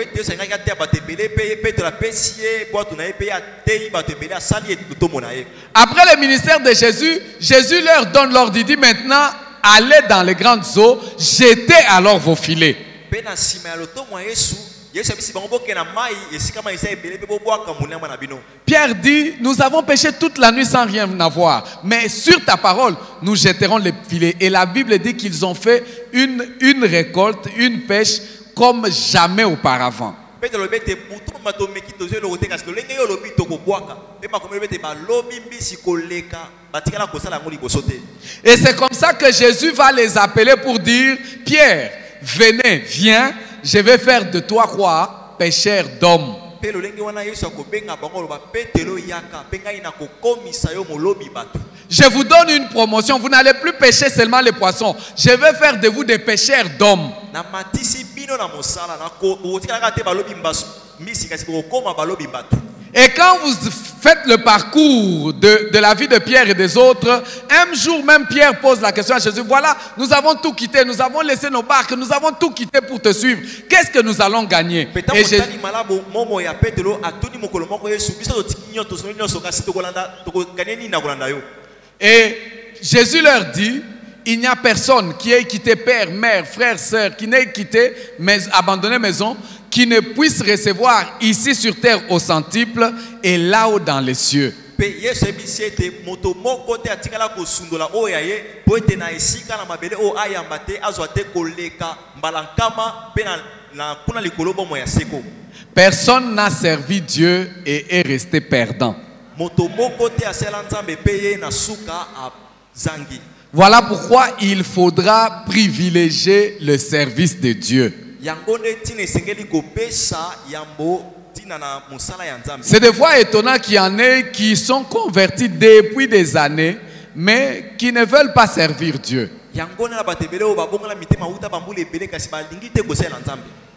[SPEAKER 4] Après le ministère de Jésus, Jésus leur donne l'ordre. Il dit maintenant, allez dans les grandes eaux, jetez alors vos filets. Pierre dit, nous avons péché toute la nuit sans rien avoir, mais sur ta parole, nous jetterons les filets. Et la Bible dit qu'ils ont fait une récolte, une pêche comme jamais auparavant. Et c'est comme ça que Jésus va les appeler pour dire, Pierre, venez, viens. Je vais faire de toi quoi? Pêcheur d'hommes. Je vous donne une promotion. Vous n'allez plus pêcher seulement les poissons. Je vais faire de vous des pêcheurs d'hommes. Et quand vous faites le parcours de la vie de Pierre et des autres, un jour même Pierre pose la question à Jésus, voilà, nous avons tout quitté, nous avons laissé nos barques, nous avons tout quitté pour te suivre. Qu'est-ce que nous allons gagner? Et Jésus leur dit, il n'y a personne qui ait quitté père, mère, frère, sœur, qui n'ait quitté, abandonné maison, qui ne puisse recevoir ici sur terre au centuple et là-haut dans les cieux.
[SPEAKER 2] Pe Yesu ebisi ete moto moko te atikala kosundola oyo ye po ete na esika na mabele o ayamba te azwa te koleka mbalankama pe na kuna likolo bomo ya seko.
[SPEAKER 4] Personne n'a servi Dieu et est resté perdant.
[SPEAKER 2] Moto moko te asela nzambe pe ye na suka a zangi.
[SPEAKER 4] Voilà pourquoi il faudra privilégier le service de Dieu. C'est des fois étonnant qu'il y en ait qui sont convertis depuis des années, mais qui ne veulent pas servir Dieu.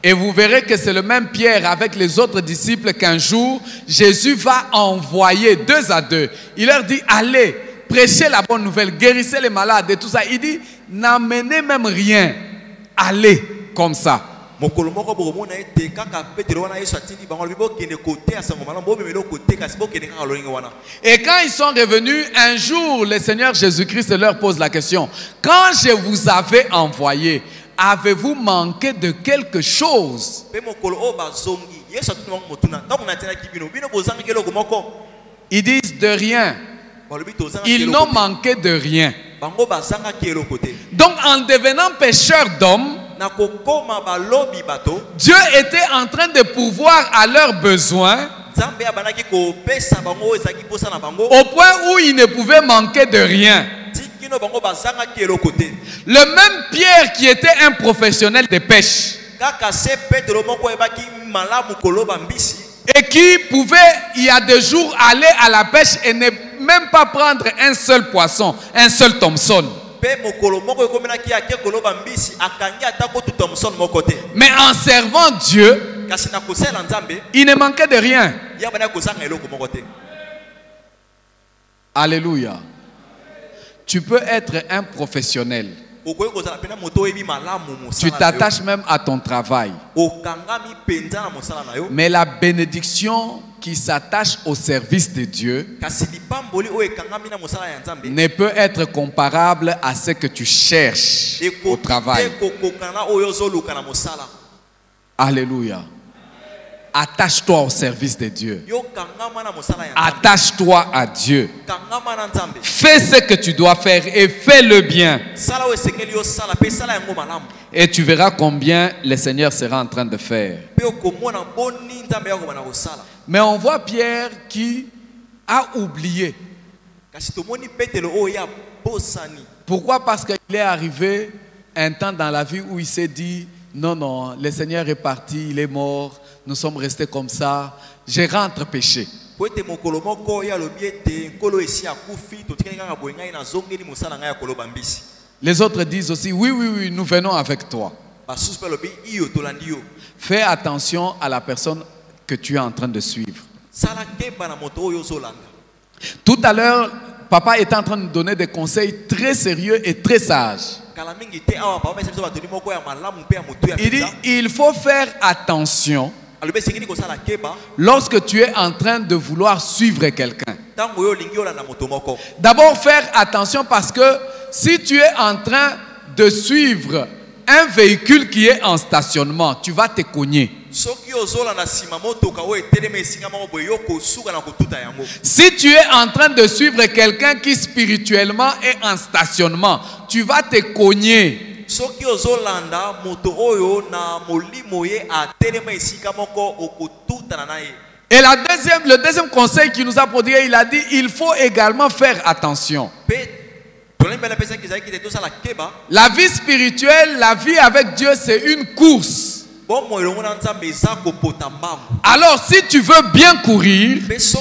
[SPEAKER 4] Et vous verrez que c'est le même Pierre avec les autres disciples qu'un jour, Jésus va envoyer 2 à 2. Il leur dit, allez, prêchez la bonne nouvelle, guérissez les malades et tout ça. Il dit, n'amenez même rien. Allez comme ça. Et quand ils sont revenus, un jour, le Seigneur Jésus-Christ leur pose la question. Quand je vous avais envoyé, avez-vous manqué de quelque chose? Ils disent de rien. Ils n'ont manqué de rien. Donc en devenant pécheurs d'hommes, Dieu était en train de pourvoir à leurs besoins au point où ils ne pouvaient manquer de rien. Le même Pierre qui était un professionnel de pêche et qui pouvait, il y a 2 jours, aller à la pêche et ne même pas prendre un seul poisson, un seul Thomson. Mais en servant Dieu, il ne manquait de rien. Alléluia. Tu peux être un professionnel. Tu t'attaches même à ton travail. Mais la bénédiction qui s'attache au service de Dieu ne peut être comparable à ce que tu cherches au travail. Alléluia. Attache-toi au service de Dieu. Attache-toi à Dieu. Fais ce que tu dois faire et fais-le bien. Et tu verras combien le Seigneur sera en train de faire. Mais on voit Pierre qui a oublié. Pourquoi? Parce qu'il est arrivé un temps dans la vie où il s'est dit, non, non, le Seigneur est parti, il est mort. Nous sommes restés comme ça. Je rentre pécher. Les autres disent aussi, oui, oui, oui, nous venons avec toi. Fais attention à la personne que tu es en train de suivre. Tout à l'heure, papa était en train de nous donner des conseils très sérieux et très sages. Il dit, il faut faire attention lorsque tu es en train de vouloir suivre quelqu'un. D'abord, faire attention parce que si tu es en train de suivre un véhicule qui est en stationnement, tu vas te cogner. Si tu es en train de suivre quelqu'un qui spirituellement est en stationnement, tu vas te cogner. Et le deuxième conseil qu'il nous a prodigué, il a dit, il faut également faire attention. La vie spirituelle, la vie avec Dieu, c'est une course. Alors si tu veux bien courir et si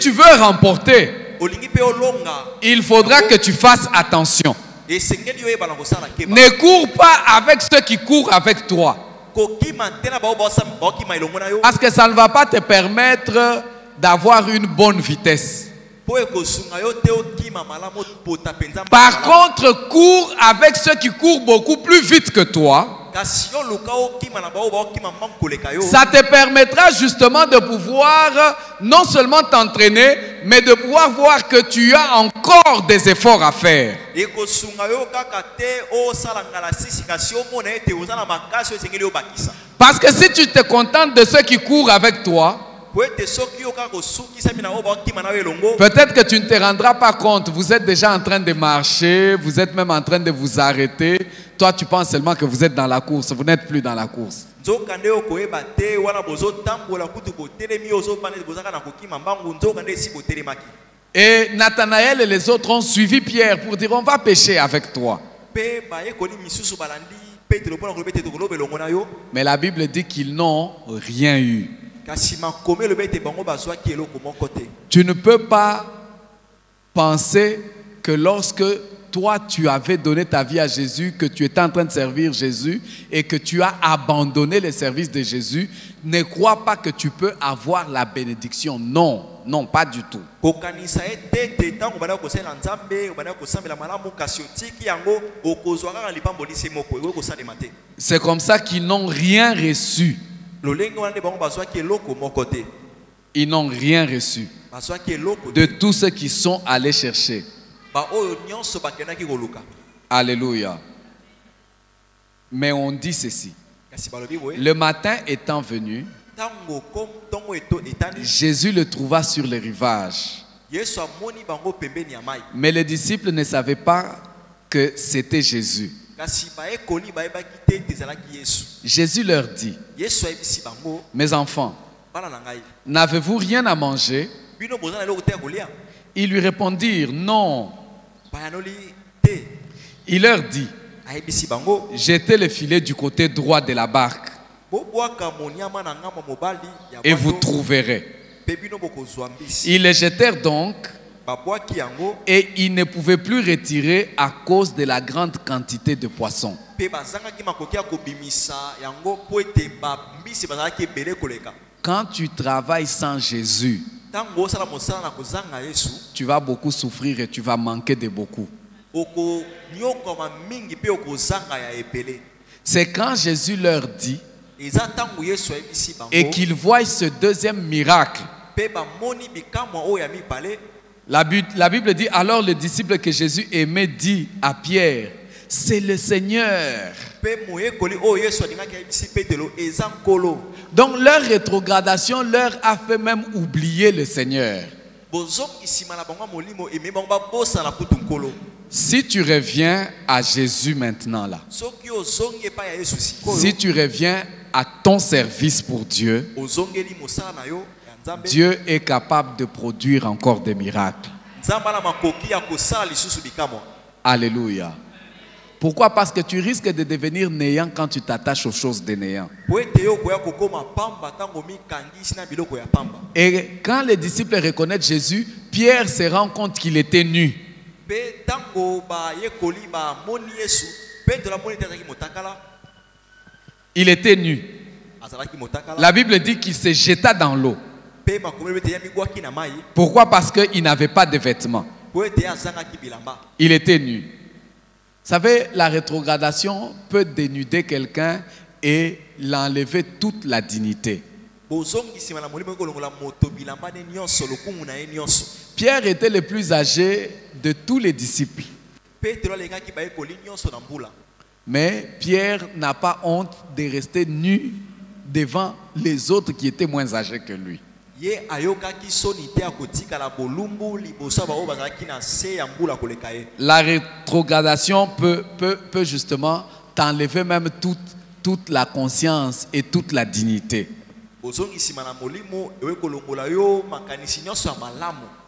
[SPEAKER 4] tu veux remporter, il faudra que tu fasses attention. Ne cours pas avec ceux qui courent avec toi, parce que ça ne va pas te permettre d'avoir une bonne vitesse. Par contre, cours avec ceux qui courent beaucoup plus vite que toi. Ça te permettra justement de pouvoir non seulement t'entraîner, mais de pouvoir voir que tu as encore des efforts à faire. Parce que si tu te contentes de ceux qui courent avec toi, Peut-être que tu ne te rendras pas compte. Vous êtes déjà en train de marcher, vous êtes même en train de vous arrêter. Toi, tu penses seulement que vous êtes dans la course. Vous n'êtes plus dans la course. Et Nathanaël et les autres ont suivi Pierre pour dire on va pêcher avec toi. Mais la Bible dit qu'ils n'ont rien eu. Tu ne peux pas penser que lorsque toi tu avais donné ta vie à Jésus, que tu étais en train de servir Jésus et que tu as abandonné le service de Jésus, ne crois pas que tu peux avoir la bénédiction. Non, non, pas du tout. C'est comme ça qu'ils n'ont rien reçu. Ils n'ont rien reçu de tous ceux qui sont allés chercher. Alléluia. Mais on dit ceci. Le matin étant venu, Jésus le trouva sur les rivages. Mais les disciples ne savaient pas que c'était Jésus. Jésus leur dit: mes enfants, n'avez-vous rien à manger? Ils lui répondirent: non. Il leur dit: jetez le filet du côté droit de la barque et vous trouverez. Ils le jetèrent donc et ils ne pouvaient plus retirer à cause de la grande quantité de poissons. Quand tu travailles sans Jésus, tu vas beaucoup souffrir et tu vas manquer de beaucoup. C'est quand Jésus leur dit et qu'ils voient ce deuxième miracle. La Bible dit: alors le disciple que Jésus aimait dit à Pierre: c'est le Seigneur. Donc leur rétrogradation leur a fait même oublier le Seigneur. Si tu reviens à Jésus maintenant là, si tu reviens à ton service pour Dieu, Dieu est capable de produire encore des miracles. Alléluia. Pourquoi? Parce que tu risques de devenir néant quand tu t'attaches aux choses de néant. Et quand les disciples reconnaissent Jésus, Pierre se rend compte qu'il était nu. Il était nu. La Bible dit qu'il se jeta dans l'eau. Pourquoi? Parce qu'il n'avait pas de vêtements. Il était nu. Vous savez, la rétrogradation peut dénuder quelqu'un et l'enlever toute la dignité. Pierre était le plus âgé de tous les disciples. Mais Pierre n'a pas honte de rester nu devant les autres qui étaient moins âgés que lui. La rétrogradation peut justement t'enlever même toute la conscience et toute la dignité.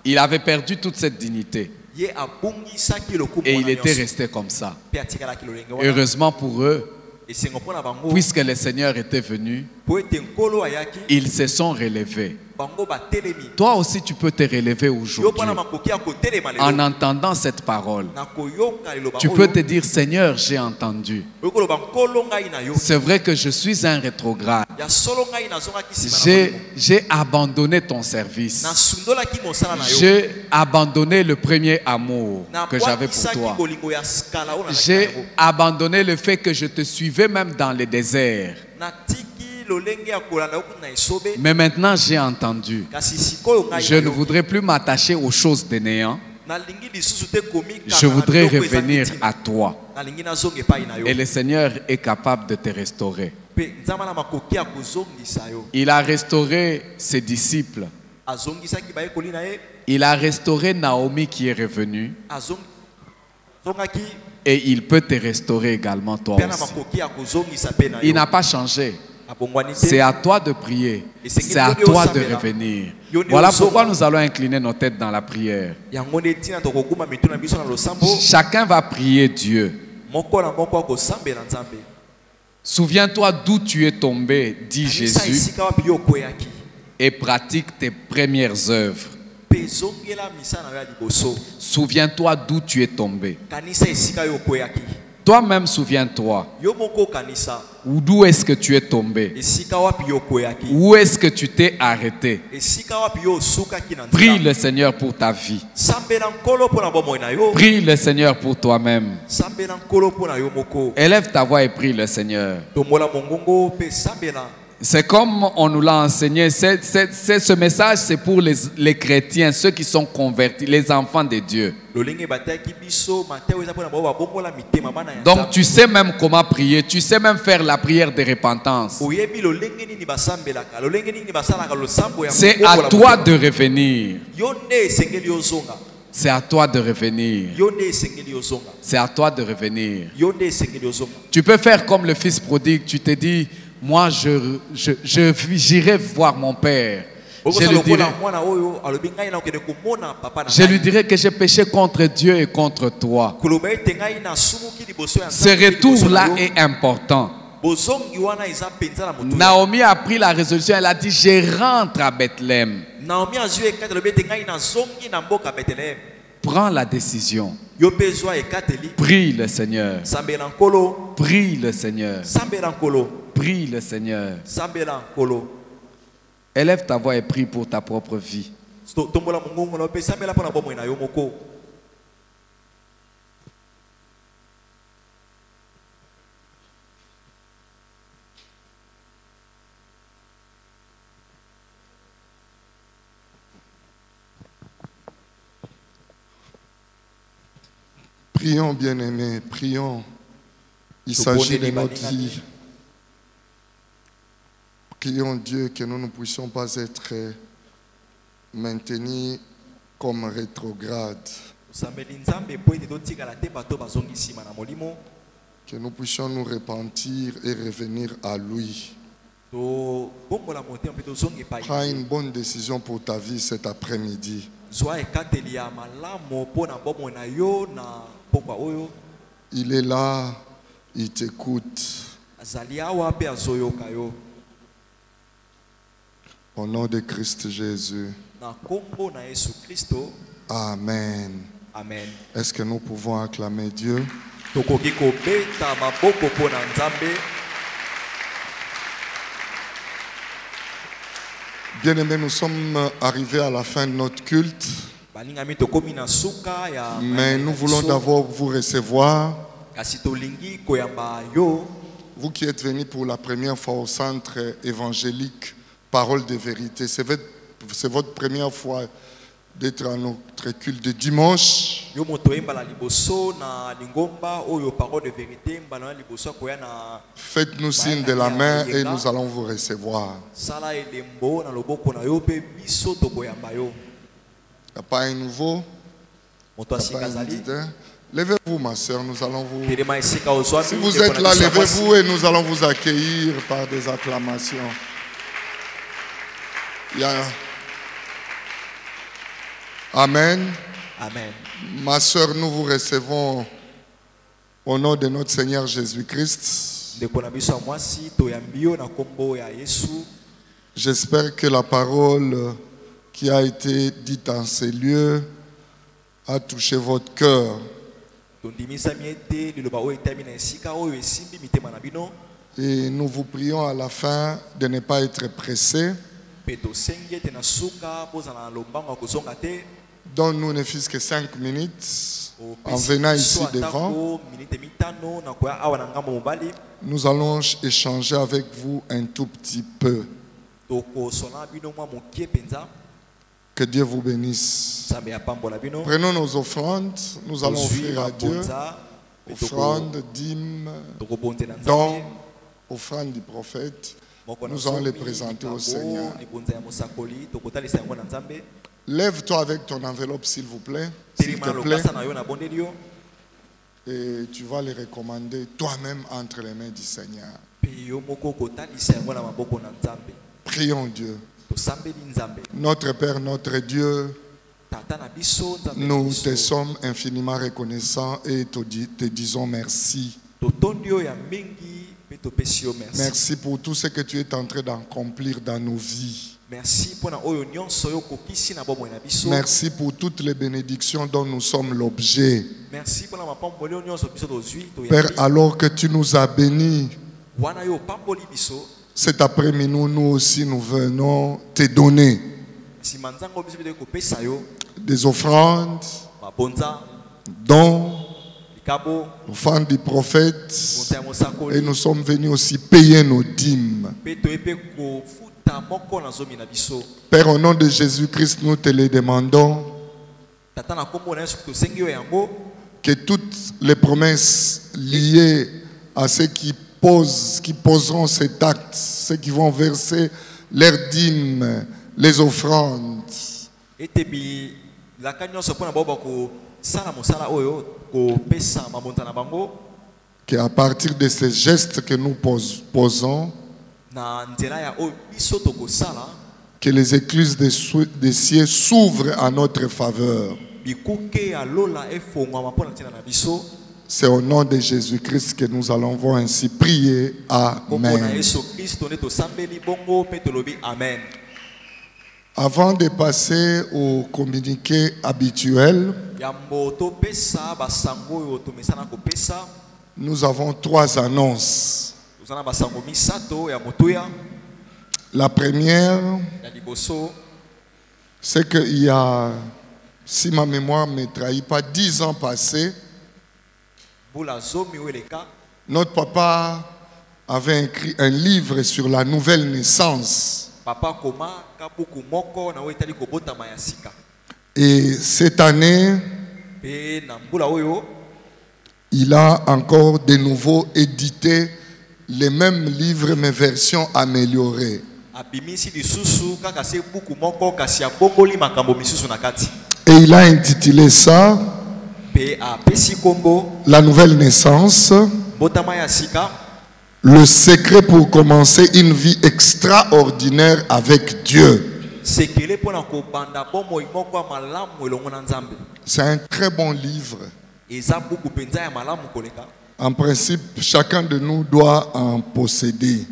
[SPEAKER 4] Il avait perdu toute cette dignité. Et il était resté comme ça. Heureusement pour eux, puisque le Seigneur était venu, ils se sont relevés. Toi aussi tu peux te relever aujourd'hui en entendant cette parole. Tu peux te dire: Seigneur, j'ai entendu. C'est vrai que je suis un rétrograde. J'ai abandonné ton service. J'ai abandonné le premier amour que j'avais pour toi. J'ai abandonné le fait que je te suivais même dans le désert. Mais maintenant j'ai entendu. Je ne voudrais plus m'attacher aux choses de néant. Je voudrais revenir à toi. Et le Seigneur est capable de te restaurer. Il a restauré ses disciples. Il a restauré Naomi qui est revenue. Et il peut te restaurer également toi aussi. Il n'a pas changé. C'est à toi de prier. C'est à toi de revenir. Voilà pourquoi nous allons incliner nos têtes dans la prière. Chacun va prier Dieu. Souviens-toi d'où tu es tombé, dit Jésus, et pratique tes premières œuvres. Souviens-toi d'où tu es tombé. Toi-même, souviens-toi. D'où est-ce que tu es tombé? Où est-ce que tu t'es arrêté? Prie le Seigneur pour ta vie. Prie le Seigneur pour toi-même. Élève ta voix et prie le Seigneur. C'est comme on nous l'a enseigné. Ce message, c'est pour les chrétiens, ceux qui sont convertis, les enfants de Dieu. Donc tu sais même comment prier. Tu sais même faire la prière de repentance. C'est à toi de revenir. C'est à toi de revenir. C'est à toi de revenir. Tu peux faire comme le fils prodigue. Tu te dis, moi j'irai voir mon père. Je lui dirai que j'ai péché contre Dieu et contre toi. Ce retour-là est important. Naomi a pris la résolution. Elle a dit, je rentre à Bethléem. Prends la décision. Prie le Seigneur. Prie le Seigneur. Prie le Seigneur. Élève ta voix et prie pour ta propre vie.
[SPEAKER 3] Prions, bien-aimés, prions. Il s'agit de notre vie. Prions Dieu que nous ne puissions pas être maintenus comme rétrogrades. Que nous puissions nous repentir et revenir à lui. Prends une bonne décision pour ta vie cet après-midi. Il est là, il t'écoute. Au nom de Christ Jésus. Amen.
[SPEAKER 2] Amen.
[SPEAKER 3] Est-ce que nous pouvons acclamer Dieu? Bien-aimés, nous sommes arrivés à la fin de notre culte. Mais nous voulons d'abord vous recevoir. Vous qui êtes venus pour la première fois au centre évangélique Parole de vérité, c'est votre première fois d'être à notre culte de dimanche. Faites-nous signe de la main et nous allons vous recevoir. Il n'y a pas un nouveau? Levez-vous, ma soeur, nous allons vous... Si vous êtes là, levez-vous et nous allons vous accueillir par des acclamations. Amen.
[SPEAKER 2] Amen.
[SPEAKER 3] Ma soeur, nous vous recevons au nom de notre Seigneur Jésus-Christ. J'espère que la parole qui a été dite en ces lieux a touché votre cœur. Et nous vous prions à la fin de ne pas être pressés. Donne-nous ne fût-ce que 5 minutes en venant ici devant. Nous allons échanger avec vous un tout petit peu. Que Dieu vous bénisse. Prenons nos offrandes. Nous allons offrir à Dieu. Offrandes, dîmes, dons. offrandes du prophète, nous allons les présenter au Seigneur. Lève-toi avec ton enveloppe, s'il vous plaît. S'il te plaît. Et tu vas les recommander toi-même entre les mains du Seigneur. Prions Dieu. Notre Père, notre Dieu, nous te sommes infiniment reconnaissants et te disons merci. Merci pour tout ce que tu es en train d'accomplir dans nos vies. Merci pour toutes les bénédictions dont nous sommes l'objet. Père, alors que tu nous as bénis, cet après-midi, nous aussi, nous venons te donner des offrandes, dons, offrandes du prophète, et nous sommes venus aussi payer nos dîmes. Père, au nom de Jésus-Christ, nous te les demandons, que toutes les promesses liées à ceux qui poseront cet acte, ceux qui vont verser leurs dîmes, les offrandes, qu'à partir de ces gestes que nous posons, que les écluses des cieux s'ouvrent à notre faveur. C'est au nom de Jésus-Christ que nous allons voir ainsi prier. Amen. Avant de passer au communiqué habituel, nous avons 3 annonces. La première, c'est qu'il y a, si ma mémoire ne me trahit pas, 10 ans passés, notre papa avait écrit un livre sur la nouvelle naissance. Et cette année, il a encore de nouveau édité les mêmes livres, mais version améliorée. Et il a intitulé ça La nouvelle naissance, le secret pour commencer une vie extraordinaire avec Dieu. C'est un très bon livre. En principe, chacun de nous doit en posséder.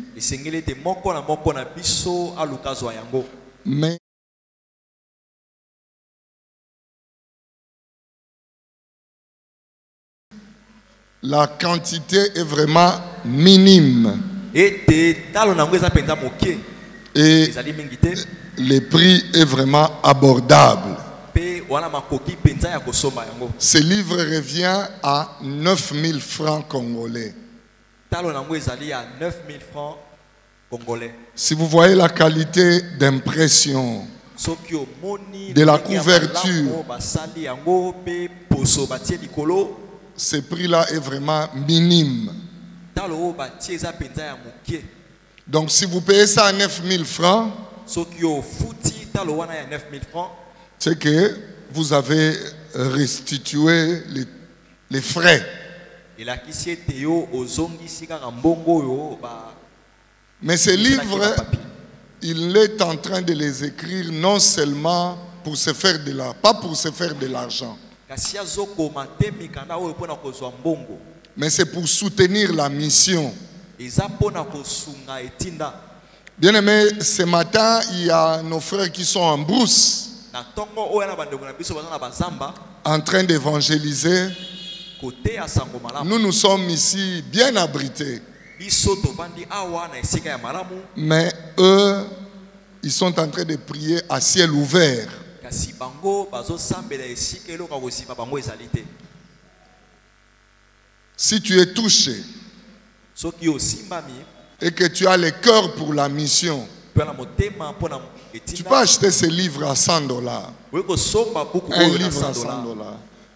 [SPEAKER 3] Mais la quantité est vraiment minime. Et le prix est vraiment abordable. Ce livre revient à 9 000 francs congolais. Si vous voyez la qualité d'impression, de la couverture, ce prix-là est vraiment minime. Donc si vous payez ça à 9 000 francs, c'est que vous avez restitué les frais. Mais ce livre, il est en train de les écrire non seulement pour se faire de l'argent, pas pour se faire de l'argent, mais c'est pour soutenir la mission. Bien aimé, ce matin, il y a nos frères qui sont en brousse, en train d'évangéliser. Nous sommes ici bien abrités. Mais eux, ils sont en train de prier à ciel ouvert. Si tu es touché et que tu as le cœur pour la mission, tu peux acheter ce livre à $100. Un livre à $100.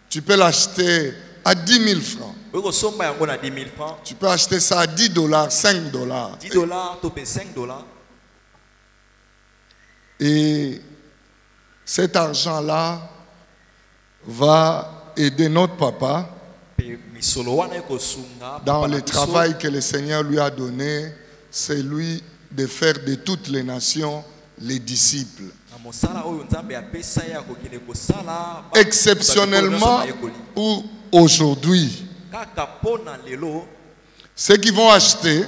[SPEAKER 3] Tu peux l'acheter à 10 000 francs. Tu peux acheter ça à 10 $, 5 $.
[SPEAKER 2] 10 $, topé 5 $.
[SPEAKER 3] Et cet argent-là va aider notre papa dans le travail que le Seigneur lui a donné, c'est lui de faire de toutes les nations les disciples. Exceptionnellement ou aujourd'hui, ceux qui vont acheter,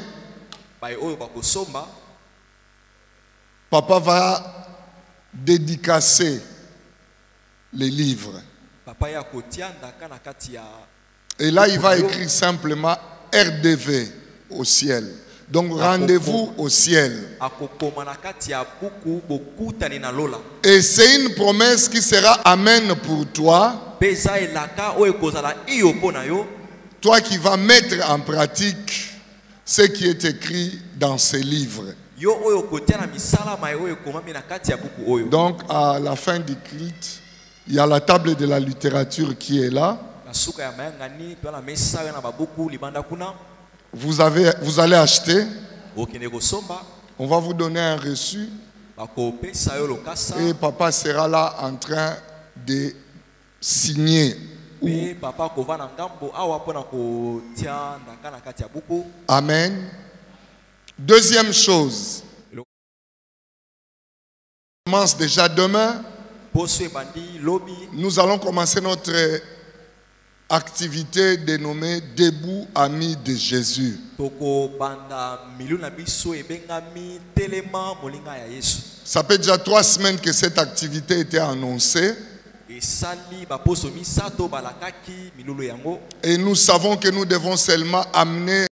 [SPEAKER 3] papa va dédicacer les livres. Et là, il va écrire simplement RDV au ciel. Donc, rendez-vous au ciel. Et c'est une promesse qui sera amen pour toi. Toi qui vas mettre en pratique ce qui est écrit dans ces livres. Donc, à la fin du culte, il y a la table de la littérature qui est là. Vous allez acheter. On va vous donner un reçu. Et papa sera là en train de signer. Amen. Deuxième chose. On commence déjà demain. Nous allons commencer notre activité dénommée Debout Amis de Jésus. Ça fait déjà 3 semaines que cette activité était annoncée. Et nous savons que nous devons seulement amener